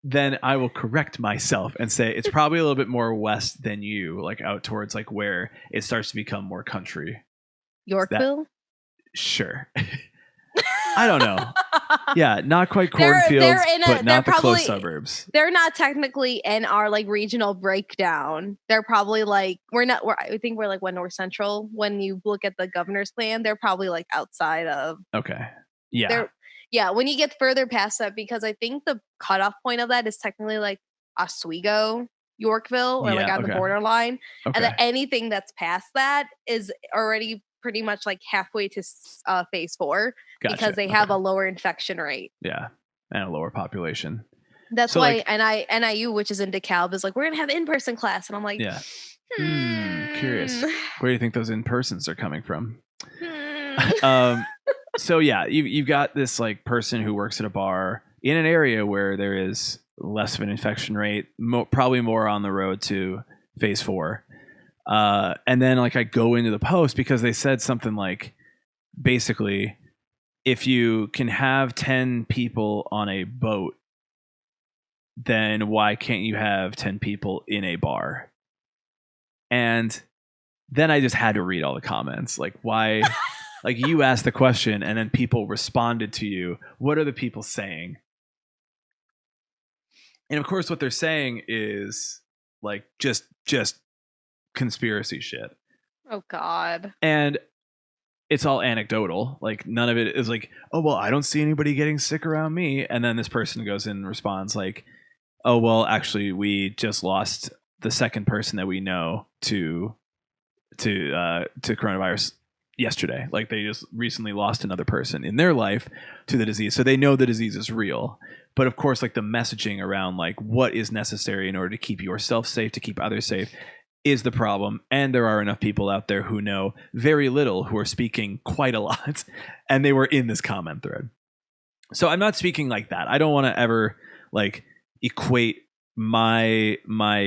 then I will correct myself and say it's probably a little bit more west than you, like out towards like where it starts to become more country. Yorkville? Sure. I don't know. Yeah, not quite They're cornfields, in a- but they're not the close probably- suburbs. They're not technically in our like regional breakdown. They're probably like I think we're like one North Central. When you look at the governor's plan, they're probably like outside of. Okay. Yeah. They're when you get further past that, because I think the cutoff point of that is technically like Oswego, Yorkville, or like Yeah, on the okay. borderline, and Okay. then anything that's past that is already pretty much like halfway to phase 4 Gotcha. because they have a lower infection rate. Yeah, and a lower population. That's So, why like- NIU, which is in DeKalb, is like, we're gonna have in-person class, and I'm like, Yeah. Curious. Where do you think those in-persons are coming from? So yeah, you've got this like person who works at a bar in an area where there is less of an infection rate, probably more on the road to phase 4. And then like I go into the post because they said something like, basically, if you can have 10 people on a boat, then why can't you have 10 people in a bar? And then I just had to read all the comments. Like, why? Like, you asked the question and then people responded to you. What are the people saying? And of course, what they're saying is like just conspiracy shit. Oh God. And it's all anecdotal. Like, none of it is like, oh, well, I don't see anybody getting sick around me. And then this person goes in and responds like, oh, well, actually, we just lost the second person that we know to coronavirus yesterday. Like, they just recently lost another person in their life to the disease. So they know the disease is real. But of course, like, the messaging around like what is necessary in order to keep yourself safe, to keep others safe, is the problem. And there are enough people out there who know very little, who are speaking quite a lot. And they were in this comment thread. So I'm not speaking like that. I don't want to ever like equate my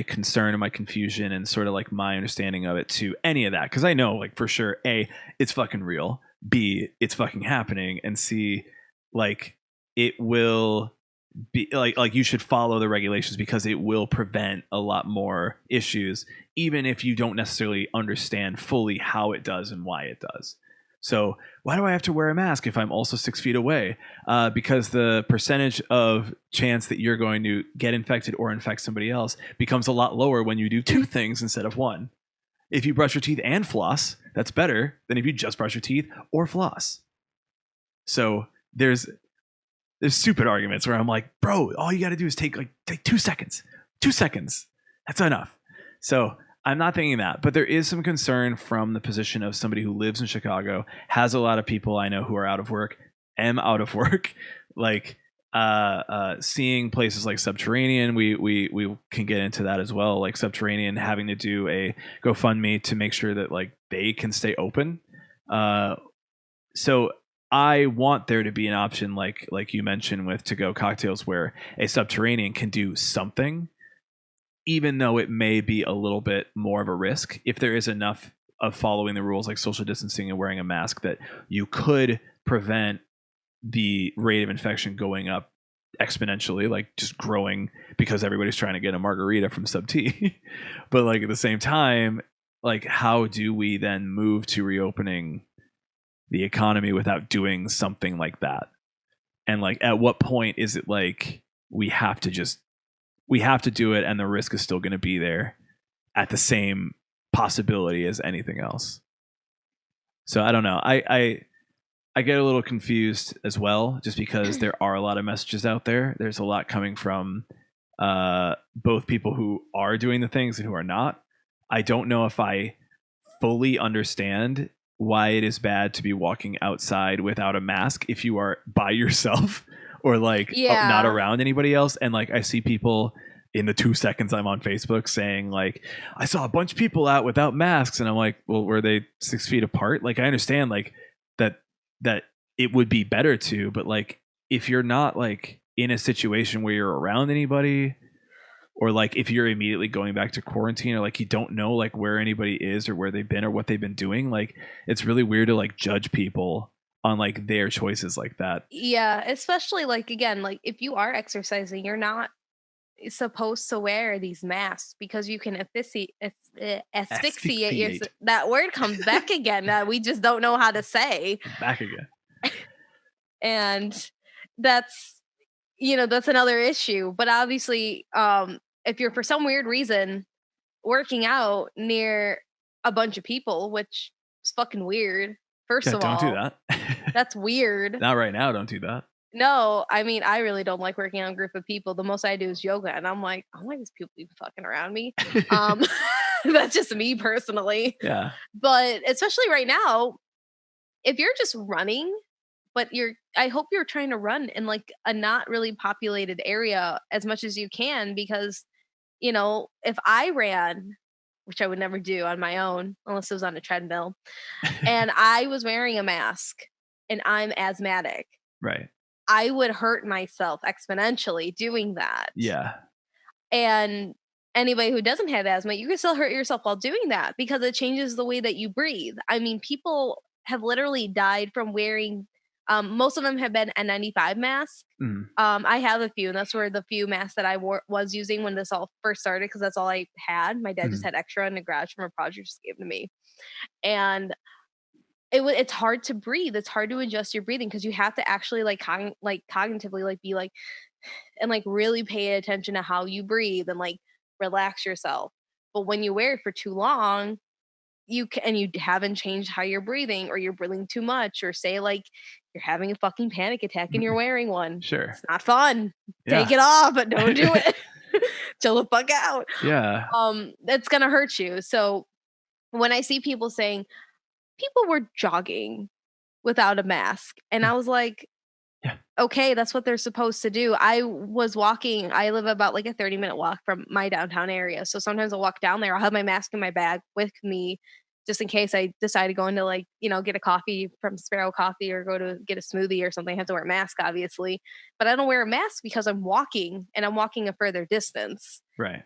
concern and my confusion and sort of like my understanding of it to any of that, because I know like for sure, A, it's fucking real, B, it's fucking happening, and C, like it will be like you should follow the regulations because it will prevent a lot more issues, even if you don't necessarily understand fully how it does and why it does. So why do I have to wear a mask if I'm also 6 feet away? Because the percentage of chance that you're going to get infected or infect somebody else becomes a lot lower when you do two things instead of one. If you brush your teeth and floss, that's better than if you just brush your teeth or floss. So there's stupid arguments where I'm like, bro, all you got to do is take 2 seconds. 2 seconds. That's enough. So I'm not thinking that, but there is some concern from the position of somebody who lives in Chicago, has a lot of people I know who are out of work, am out of work, like seeing places like Subterranean. We can get into that as well, like Subterranean having to do a GoFundMe to make sure that like they can stay open. So I want there to be an option like you mentioned with To Go Cocktails, where a Subterranean can do something, even though it may be a little bit more of a risk, if there is enough of following the rules like social distancing and wearing a mask that you could prevent the rate of infection going up exponentially, like just growing because everybody's trying to get a margarita from Sub T. But like at the same time, like how do we then move to reopening the economy without doing something like that? And like at what point is it like we have to do it and the risk is still going to be there at the same possibility as anything else? So I don't know. I get a little confused as well, just because there are a lot of messages out there. There's a lot coming from both people who are doing the things and who are not. I don't know if I fully understand why it is bad to be walking outside without a mask if you are by yourself or like not around anybody else. And like I see people in the 2 seconds I'm on Facebook saying like, I saw a bunch of people out without masks, and I'm like, well, were they 6 feet apart? Like I understand like that it would be better to, but like if you're not like in a situation where you're around anybody, or like if you're immediately going back to quarantine, or like you don't know like where anybody is or where they've been or what they've been doing, like it's really weird to like judge people on like their choices like that. Yeah, especially like again, like if you are exercising, you're not supposed to wear these masks because you can asphyxiate your, that word comes back again. We just don't know how to say. Back again. And that's, that's another issue. But obviously, if you're for some weird reason working out near a bunch of people, which is fucking weird, first Yeah, of don't do all, that. that's weird. Not right now. Don't do that. No, I mean, I really don't like working out in a group of people. The most I do is yoga, and I'm like, I don't like these people even fucking around me. Um, that's just me personally. Yeah. But especially right now, if you're just running, but I hope you're trying to run in like a not really populated area as much as you can, because if I ran, which I would never do on my own unless it was on a treadmill, and I was wearing a mask and I'm asthmatic, Right. I would hurt myself exponentially doing that. Yeah. And anybody who doesn't have asthma, you can still hurt yourself while doing that because it changes the way that you breathe. I mean, people have literally died from wearing, most of them have been N95 masks. Mm. I have a few, and that's where the few masks that I was using when this all first started, because that's all I had. My dad just had extra in the garage from a project just gave to me. And it's hard to breathe. It's hard to adjust your breathing because you have to actually like cognitively like be like and like really pay attention to how you breathe and like relax yourself. But when you wear it for too long, you haven't changed how you're breathing, or you're breathing too much, or say like you're having a fucking panic attack and you're wearing one. Sure. It's not fun. Yeah. Take it off, but don't do it. Chill the fuck out. Yeah. That's gonna hurt you. So when I see people saying people were jogging without a mask, and I was like, yeah, okay, that's what they're supposed to do. I was walking. I live about like a 30-minute walk from my downtown area. So sometimes I'll walk down there. I'll have my mask in my bag with me just in case I decide to go into like, get a coffee from Sparrow Coffee or go to get a smoothie or something. I have to wear a mask, obviously. But I don't wear a mask because I'm walking, and I'm walking a further distance. Right.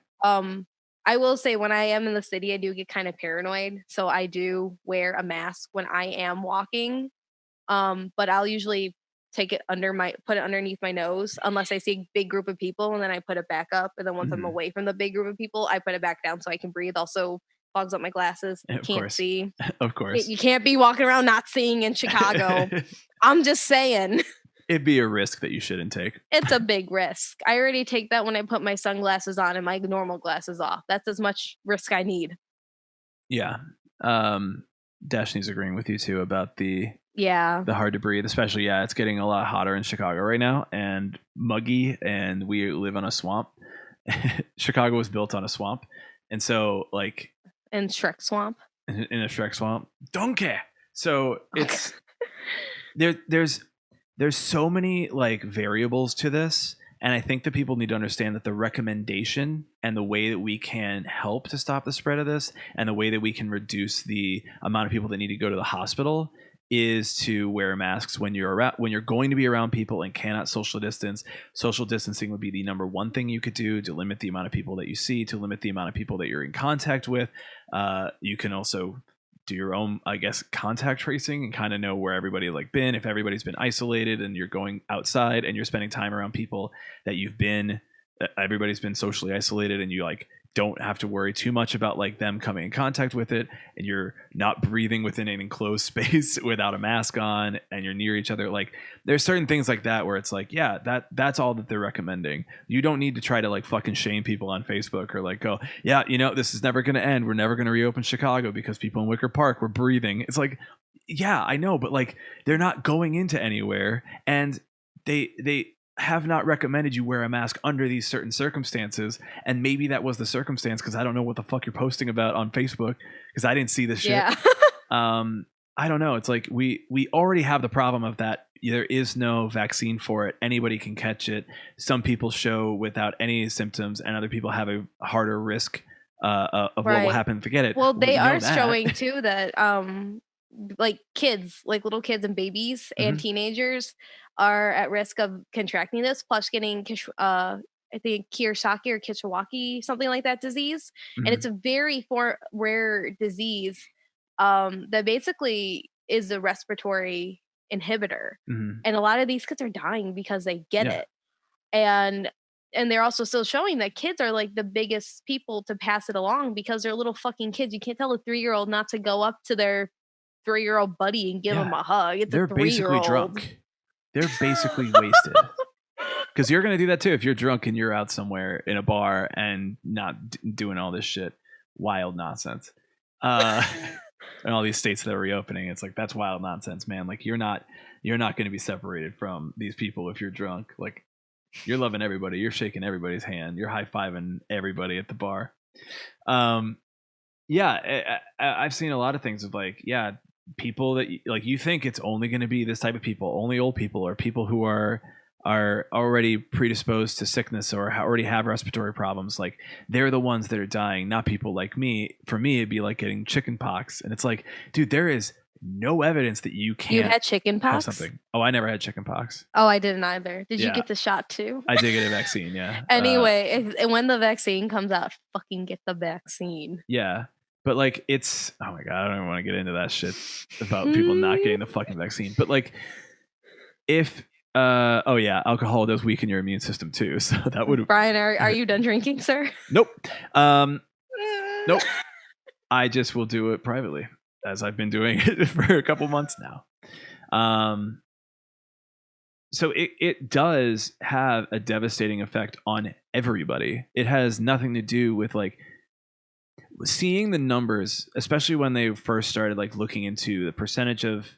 I will say when I am in the city, I do get kind of paranoid. So I do wear a mask when I am walking. But I'll usually put it underneath my nose unless I see a big group of people, and then I put it back up. And then once I'm away from the big group of people, I put it back down so I can breathe. Also fogs up my glasses. Can't see. Of course. You can't be walking around not seeing in Chicago. I'm just saying. It'd be a risk that you shouldn't take. It's a big risk. I already take that when I put my sunglasses on and my normal glasses off. That's as much risk I need. Yeah. Dashni's agreeing with you too about the hard to breathe, especially it's getting a lot hotter in Chicago right now and muggy, and we live on a swamp. Chicago was built on a swamp, and so like in Shrek Swamp. In a Shrek Swamp. Donkey. So it's there's so many like variables to this, and I think that people need to understand that the recommendation and the way that we can help to stop the spread of this, and the way that we can reduce the amount of people that need to go to the hospital, is to wear masks when you're going to be around people and cannot social distance. Social distancing would be the number one thing you could do to limit the amount of people that you see, to limit the amount of people that you're in contact with. You can also do your own, I guess, contact tracing and kind of know where everybody like been. If everybody's been isolated and you're going outside and you're spending time around people that everybody's been socially isolated, and you like don't have to worry too much about like them coming in contact with it, and you're not breathing within an enclosed space without a mask on, and you're near each other. Like there's certain things like that where it's like, that's all that they're recommending. You don't need to try to like fucking shame people on Facebook or like go, this is never going to end. We're never going to reopen Chicago because people in Wicker Park were breathing. It's like, yeah, I know, but like they're not going into anywhere, and they have not recommended you wear a mask under these certain circumstances. And maybe that was the circumstance, because I don't know what the fuck you're posting about on Facebook, because I didn't see this shit. Yeah. I don't know. It's like we already have the problem of that there is no vaccine for it. Anybody can catch it. Some people show without any symptoms, and other people have a harder risk of what will happen if they get it. Well, they are showing too that like kids, like little kids and babies and teenagers are at risk of contracting this, plus getting I think Kawasaki or Kishawaki, something like that disease. And it's a very rare disease that basically is a respiratory inhibitor. And a lot of these kids are dying because they get it. And they're also still showing that kids are like the biggest people to pass it along, because they're little fucking kids. You can't tell a 3-year-old not to go up to their 3-year-old buddy and give him a hug. They're basically drunk. they're basically wasted. Because you're going to do that too if you're drunk and you're out somewhere in a bar and not doing all this shit, wild nonsense. And all these states that are reopening, it's like that's wild nonsense, man. Like you're not going to be separated from these people if you're drunk. Like you're loving everybody, you're shaking everybody's hand, you're high fiving everybody at the bar. Yeah, I've seen a lot of things of like, yeah, people that like you think it's only going to be this type of people, only old people or people who are already predisposed to sickness or already have respiratory problems. Like they're the ones that are dying, not people like me. For me, it'd be like getting chicken pox, and it's like, dude, there is no evidence that you can't. You had chicken pox? Have something. Oh, I never had chicken pox. Oh, I didn't either. Did you get the shot too? I did get a vaccine. Yeah. Anyway, when the vaccine comes out, fucking get the vaccine. Yeah. But like it's, oh my god, I don't even want to get into that shit about people not getting the fucking vaccine. But like if oh yeah, alcohol does weaken your immune system too. So that would Brian, are you done drinking, sir? Nope. Nope. I just will do it privately, as I've been doing it for a couple months now. So it does have a devastating effect on everybody. It has nothing to do with like seeing the numbers, especially when they first started like looking into the percentage of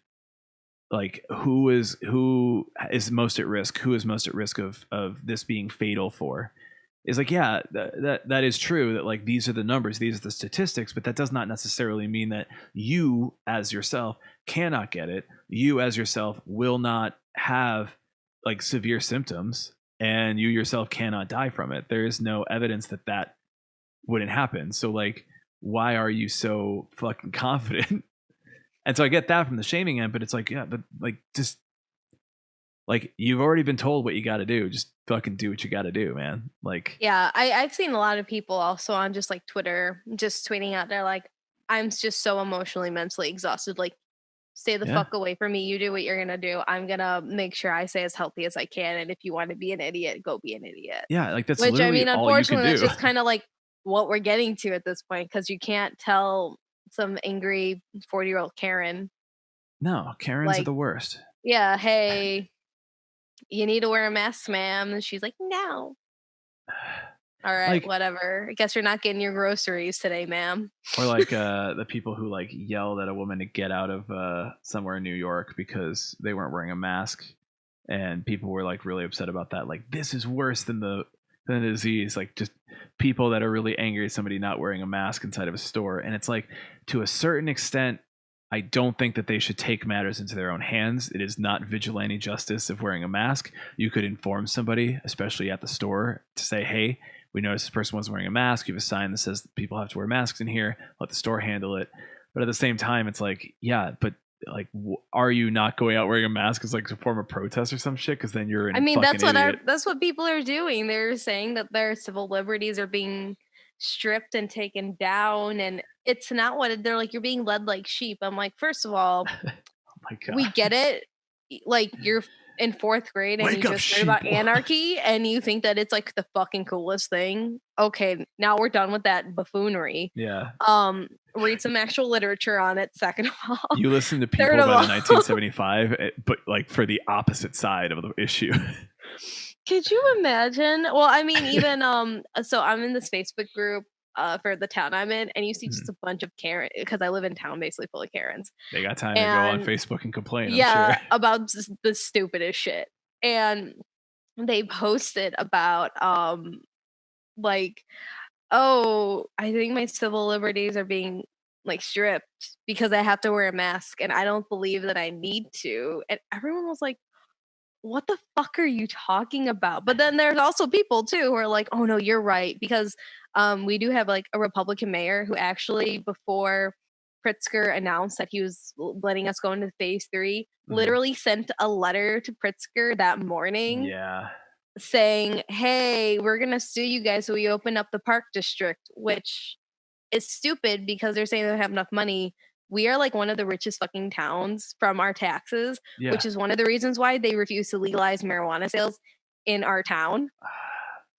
like who is most at risk, who is most at risk of this being fatal for, is like, yeah, that is true, that like these are the numbers, these are the statistics, but that does not necessarily mean that you as yourself cannot get it. You as yourself will not have like severe symptoms, and you yourself cannot die from it. There is no evidence that that wouldn't happen. So like, why are you so fucking confident? And so I get that from the shaming end, but it's like, yeah, but like just like you've already been told what you got to do. Just fucking do what you got to do, man. Like, yeah, I've seen a lot of people also on just like Twitter, just tweeting out there like, I'm just so emotionally, mentally exhausted. Like, stay the fuck away from me. You do what you're gonna do. I'm gonna make sure I stay as healthy as I can. And if you want to be an idiot, go be an idiot. Yeah, like that's which I mean, unfortunately, that's just kind of like what we're getting to at this point, because you can't tell some angry 40-year-old Karen. No, Karens like, are the worst. Yeah, hey, you need to wear a mask, ma'am. And she's like, no. All right, like, whatever. I guess you're not getting your groceries today, ma'am. Or like the people who like yelled at a woman to get out of somewhere in New York because they weren't wearing a mask, and people were like really upset about that. Like, this is worse than the disease. Like, just people that are really angry at somebody not wearing a mask inside of a store. And it's like, to a certain extent, I don't think that they should take matters into their own hands. It is not vigilante justice of wearing a mask. You could inform somebody, especially at the store, to say, hey, we noticed this person wasn't wearing a mask. You have a sign that says people have to wear masks in here. Let the store handle it. But at the same time, it's like, yeah, but like, are you not going out wearing a mask as like a form of protest or some shit? Because then you're an that's what people are doing. They're saying that their civil liberties are being stripped and taken down, and it's not what they're like. You're being led like sheep. I'm like, first of all, oh my God, we get it. Like, you're in 4th grade and you just heard about anarchy and you think that it's like the fucking coolest thing. Okay, now we're done with that buffoonery. Yeah. Read some actual literature on it. Second of all, you listen to people about 1975, but like for the opposite side of the issue. Could you imagine? Well, I mean, even so I'm in this Facebook group for the town I'm in, and you see just a bunch of Karen, because I live in town basically full of Karens. They got time to go on Facebook and complain. Yeah, I'm sure. About the stupidest shit. And they posted about like, oh, I think my civil liberties are being like stripped because I have to wear a mask, and I don't believe that I need to. And everyone was like, what the fuck are you talking about? But then there's also people too who are like, oh no, you're right, because we do have like a Republican mayor who actually, before Pritzker announced that he was letting us go into phase 3, literally sent a letter to Pritzker that morning. Yeah. Saying, hey, we're gonna sue you guys, so we open up the park district, which is stupid because they're saying they don't have enough money. We are like one of the richest fucking towns from our taxes, which is one of the reasons why they refuse to legalize marijuana sales in our town.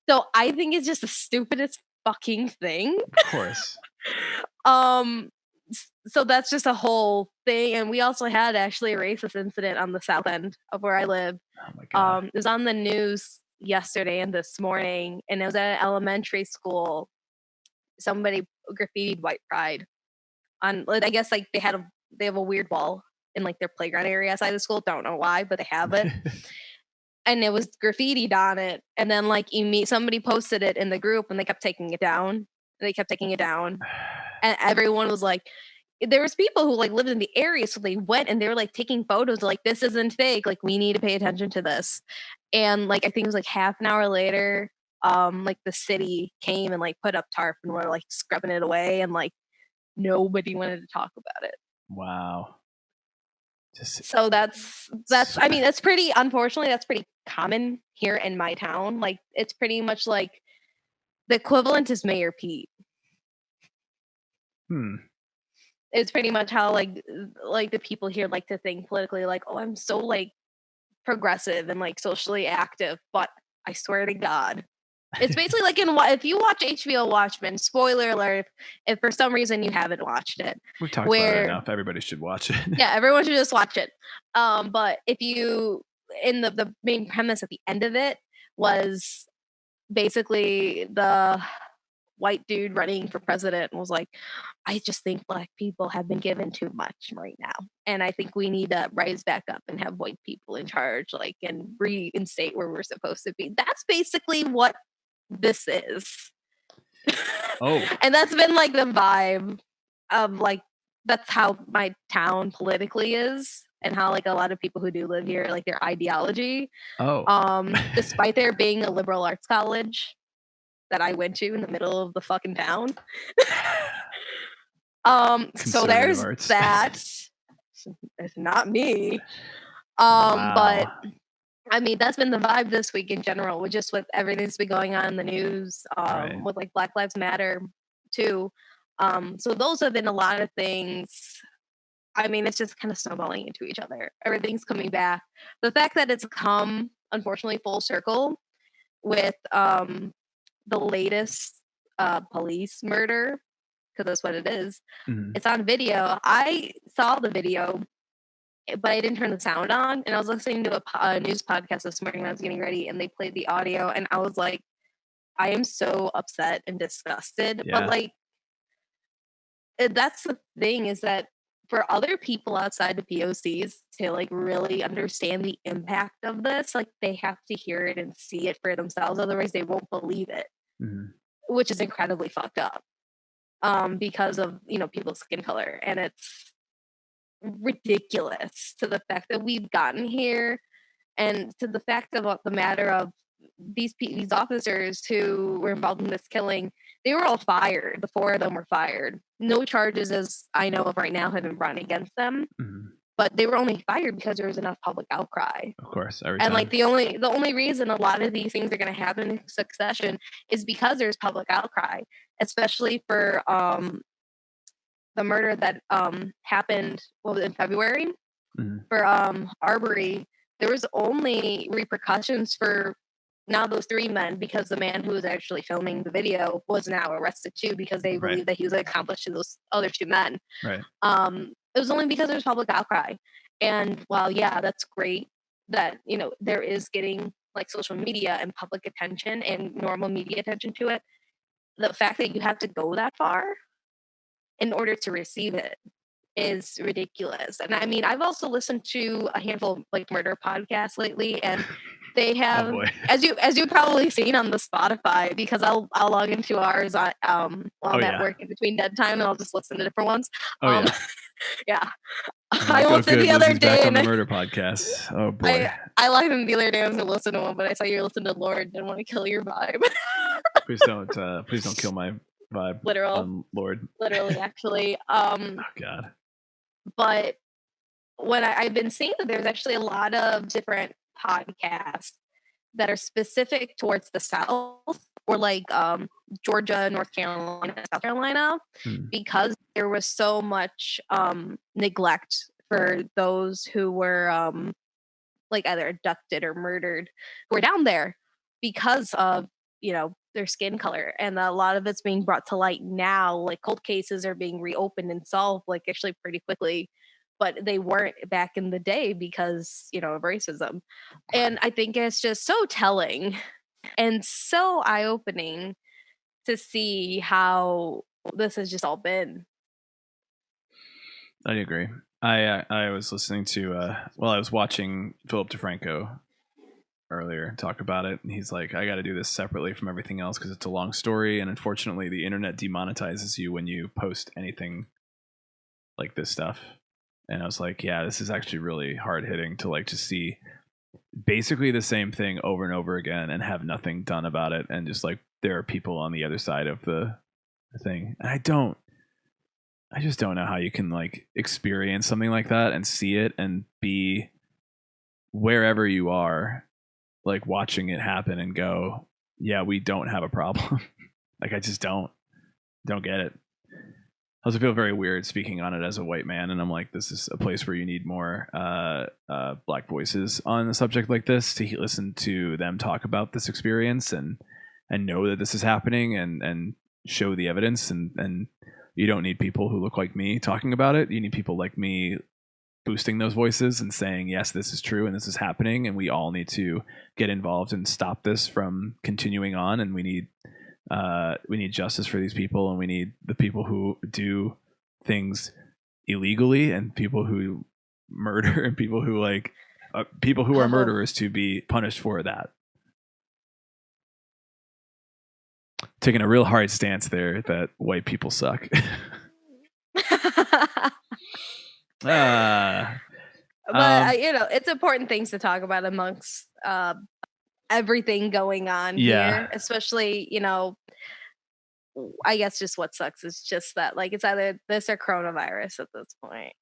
So I think it's just the stupidest fucking thing. Of course. So that's just a whole thing. And we also had actually a racist incident on the south end of where I live. Oh my god. It was on the news yesterday and this morning, and it was at an elementary school. Somebody graffitied white pride on, like, I guess like they have a weird wall in like their playground area outside the school. Don't know why, but they have it. And it was graffitied on it. And then like somebody posted it in the group and they kept taking it down. They kept taking it down. And everyone was like, there was people who like lived in the area, so they went and they were like taking photos like, this isn't fake, like we need to pay attention to this. And like I think it was like half an hour later, like the city came and like put up tarp and were like scrubbing it away, and like nobody wanted to talk about it. Wow. So that's I mean, that's pretty, unfortunately that's pretty common here in my town. Like it's pretty much like the equivalent is Mayor Pete. It's pretty much how like the people here like to think politically, like, oh, I'm so like progressive and like socially active, but I swear to God, it's basically like if you watch HBO Watchmen, spoiler alert, if for some reason you haven't watched it, we've talked about it enough. Everybody should watch it. Yeah, everyone should just watch it. But if you, in the main premise at the end of it was basically the white dude running for president and was like, I just think black people have been given too much right now, and I think we need to rise back up and have white people in charge, like, and reinstate where we're supposed to be. That's basically what this is. Oh. And that's been like the vibe of like, that's how my town politically is, and how like a lot of people who do live here, like their ideology. Despite there being a liberal arts college that I went to in the middle of the fucking town. So there's arts. That. It's not me. Wow. But I mean, that's been the vibe this week in general, with just with everything that's been going on in the news, right. With like Black Lives Matter too. So those have been a lot of things. I mean, it's just kind of snowballing into each other. Everything's coming back. The fact that it's come, unfortunately, full circle with the latest police murder, because that's what it is. Mm-hmm. It's on video. I saw the video, but I didn't turn the sound on, and I was listening to a news podcast this morning when I was getting ready, and they played the audio, and I was like, I am so upset and disgusted. Yeah. But like, that's the thing, is that for other people outside the POCs to like really understand the impact of this, like they have to hear it and see it for themselves. Otherwise they won't believe it, mm-hmm. which is incredibly fucked up, because of, you know, people's skin color. And it's ridiculous to the fact that we've gotten here, and to the fact of the matter of these officers who were involved in this killing. They were all fired. The 4 of them were fired. No charges, as I know of right now, have been brought against them. Mm-hmm. But they were only fired because there was enough public outcry. Of course, every time. Like the only reason a lot of these things are going to happen in succession is because there's public outcry, especially for the murder that happened in February, mm-hmm. for Arbery. There was only repercussions for now those 3 men, because the man who was actually filming the video was now arrested too, because they believe that he was an accomplice to those other 2 men. Right. It was only because there was public outcry. And while, yeah, that's great that, you know, there is getting like social media and public attention and normal media attention to it, the fact that you have to go that far in order to receive it is ridiculous. And I mean, I've also listened to a handful of like murder podcasts lately, and they have, as you've probably seen on the Spotify, because I'll log into ours while I'm at work in between dead time, and I'll just listen to different ones. Yeah. I listened the other day on the murder podcast. Oh boy. I logged in the other day. I was gonna listen to one, but I saw you were listening to Lord. Didn't want to kill your vibe. Please don't kill my vibe. Lord. Literally, actually. Oh God. But when I've been seeing that there's actually a lot of different podcasts that are specific towards the South, or like Georgia, North Carolina, South Carolina, because there was so much neglect for those who were like either abducted or murdered, who were down there because of, you know, their skin color, and a lot of it's being brought to light now. Like cold cases are being reopened and solved like actually pretty quickly, but they weren't back in the day because of racism. And I think it's just so telling and so eye-opening to see how this has just all been. I agree. I was listening to I was watching Philip DeFranco earlier talk about it, and he's like, I got to do this separately from everything else because it's a long story, and unfortunately the internet demonetizes you when you post anything like this stuff. And I was like, yeah, this is actually really hard hitting to like just see basically the same thing over and over again and have nothing done about it, and just like there are people on the other side of the thing. And I just don't know how you can like experience something like that and see it and be wherever you are, like watching it happen and go, yeah, we don't have a problem. Like I just don't get it. I also feel very weird speaking on it as a white man, and I'm like, this is a place where you need more black voices on a subject like this to listen to them talk about this experience and know that this is happening and show the evidence. And you don't need people who look like me talking about it. You need people like me boosting those voices and saying, yes, this is true and this is happening, and we all need to get involved and stop this from continuing on. And we need justice for these people, and we need the people who do things illegally and people who murder and people who people who are murderers to be punished for that. Taking a real hard stance there that white people suck. But it's important things to talk about amongst everything going on here, especially I guess just what sucks is just that like it's either this or coronavirus at this point.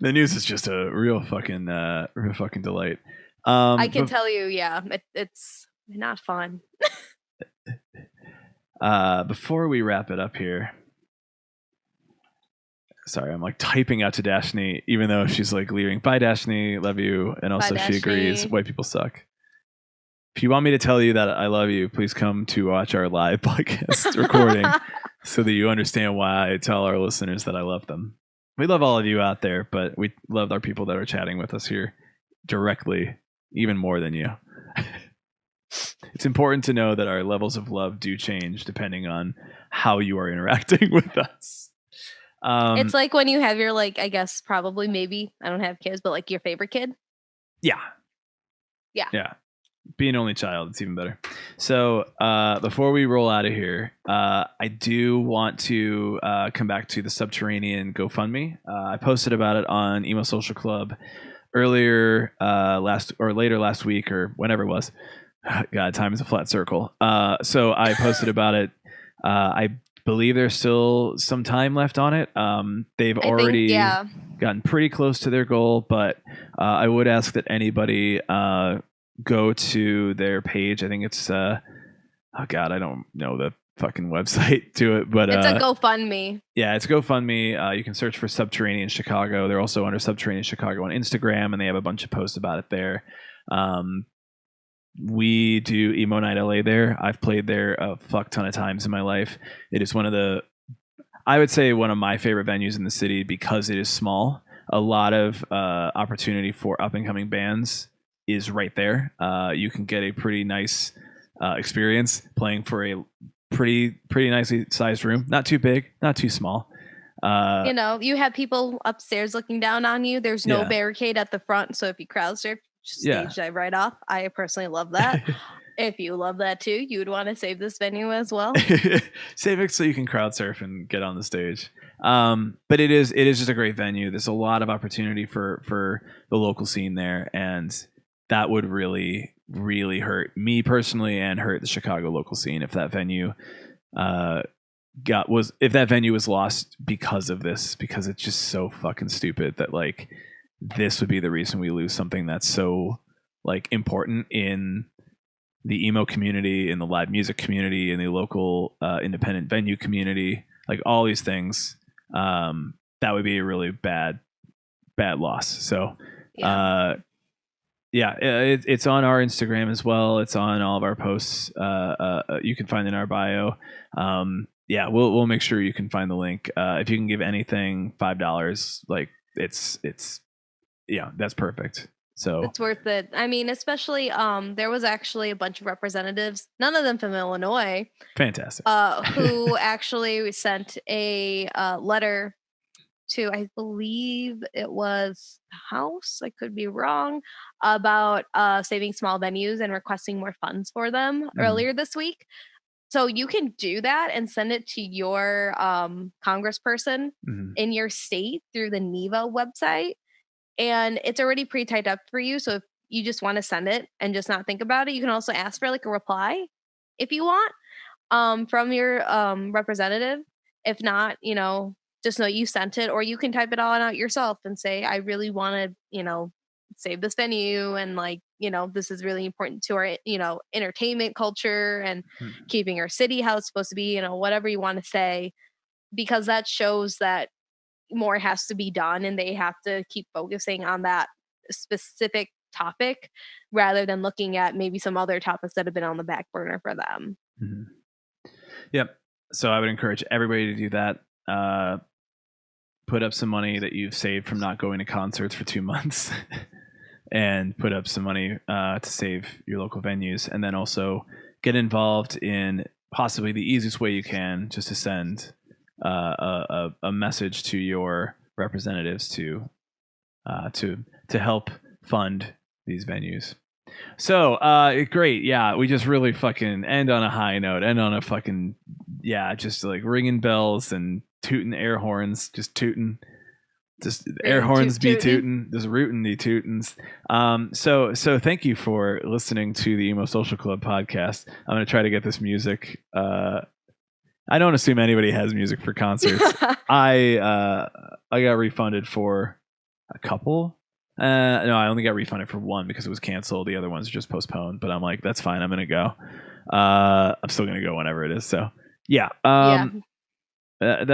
The news is just a real fucking delight. I can tell you, it's not fun. Before we wrap it up here, sorry, I'm like typing out to Dashni, even though she's like leaving. Bye, Dashni. Love you. And also, she agrees. White people suck. If you want me to tell you that I love you, please come to watch our live podcast recording so that you understand why I tell our listeners that I love them. We love all of you out there, but we love our people that are chatting with us here directly, even more than you. It's important to know that our levels of love do change depending on how you are interacting with us. It's like when you have your I guess probably maybe I don't have kids, but like your favorite kid. Yeah. Being only child, it's even better. So before we roll out of here, I do want to come back to the Subterranean GoFundMe. I posted about it on Emo Social Club earlier later last week or whenever it was. God, time is a flat circle. So I posted about it. I believe there's still some time left on it. They've already gotten pretty close to their goal, but I would ask that anybody go to their page. I think it's oh god, I don't know the fucking website to it, but it's a GoFundMe. Yeah, it's GoFundMe. You can search for Subterranean Chicago. They're also under Subterranean Chicago on Instagram, and they have a bunch of posts about it there. We do Emo Night LA there. I've played there a fuck ton of times in my life. It is one of my favorite venues in the city because it is small. A lot of opportunity for up and coming bands is right there. You can get a pretty nice experience playing for a pretty nicely sized room. Not too big, not too small. You have people upstairs looking down on you. There's no barricade at the front, so if you crowd surf, just stage dive right off. I personally love that. If you love that too, you would want to save this venue as well. Save it so you can crowd surf and get on the stage. But it is just a great venue. There's a lot of opportunity for the local scene there, and that would really, really hurt me personally and hurt the Chicago local scene if that venue was lost because of this, because it's just so fucking stupid that like this would be the reason we lose something that's so like important in the emo community, in the live music community, in the local independent venue community, like all these things. That would be a really bad loss. So yeah, it's on our Instagram as well. It's on all of our posts. You can find it in our bio. Yeah, we'll make sure you can find the link. If you can give anything $5, like it's yeah, that's perfect. So It's worth it. I mean, especially there was actually a bunch of representatives, none of them from Illinois, fantastic. who actually sent a letter to, I believe it was the House, I could be wrong, about saving small venues and requesting more funds for them earlier this week. So you can do that and send it to your congressperson in your state through the NEVA website. And it's already pre-typed up for you. So if you just want to send it and just not think about it, you can also ask for like a reply if you want from your representative. If not, just know you sent it, or you can type it all out yourself and say, I really want to, save this venue. And like, this is really important to our, entertainment culture and keeping our city how it's supposed to be, whatever you want to say, because that shows that more has to be done and they have to keep focusing on that specific topic rather than looking at maybe some other topics that have been on the back burner for them. Yep. So I would encourage everybody to do that. Put up some money that you've saved from not going to concerts for 2 months and put up some money to save your local venues, and then also get involved in possibly the easiest way you can, just to send a message to your representatives to help fund these venues. So great, yeah. We just really fucking end on a high note, end on a fucking just like ringing bells and tooting air horns, just tooting, just air horns be tooting, just rooting the tootins. So thank you for listening to the Emo Social Club podcast. I'm gonna try to get this music. I don't assume anybody has music for concerts. I got refunded for a couple. No, I only got refunded for one because it was canceled. The other ones are just postponed. But I'm like, that's fine. I'm gonna go. I'm still gonna go whenever it is. So yeah. That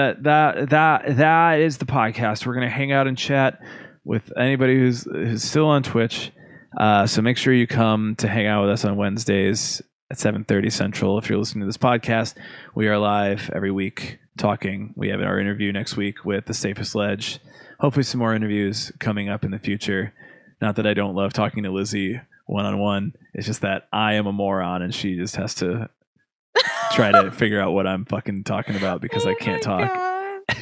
is the podcast. We're gonna hang out and chat with anybody who's still on Twitch. So make sure you come to hang out with us on Wednesdays at 7:30 Central. If you're listening to this podcast, we are live every week talking. We have our interview next week with The Safest Ledge. Hopefully some more interviews coming up in the future. Not that I don't love talking to Lizzie one-on-one. It's just that I am a moron and she just has to try to figure out what I'm fucking talking about because I can't talk.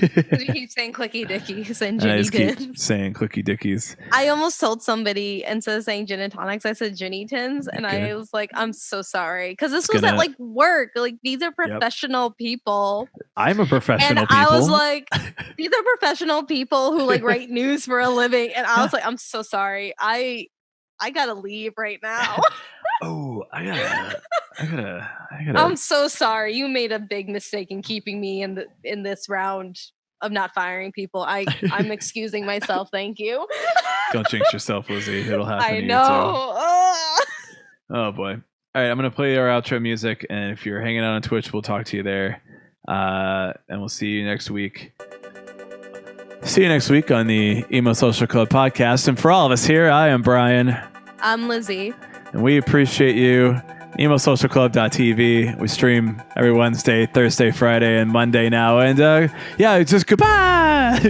You keep saying clicky dickies and Ginny I just tins. keep saying clicky dickies. I almost told somebody, instead of saying gin and tonics, I said Ginny tins, and I was like, I'm so sorry, because this was at like work. Like, these are professional people. I'm a professional and I was like, these are professional people who like write news for a living, and I was like, I'm so sorry. I gotta leave right now. Oh, I gotta. I'm so sorry. You made a big mistake in keeping me in this round of not firing people. I'm excusing myself. Thank you. Don't jinx yourself, Lizzie. It'll happen. I know. Oh boy. All right, I'm gonna play our outro music, and if you're hanging out on Twitch, we'll talk to you there. And we'll see you next week. See you next week on the Emo Social Club podcast. And for all of us here, I am Brian. I'm Lizzie. And we appreciate you. EmoSocialClub.tv. We stream every Wednesday, Thursday, Friday, and Monday now. And just goodbye.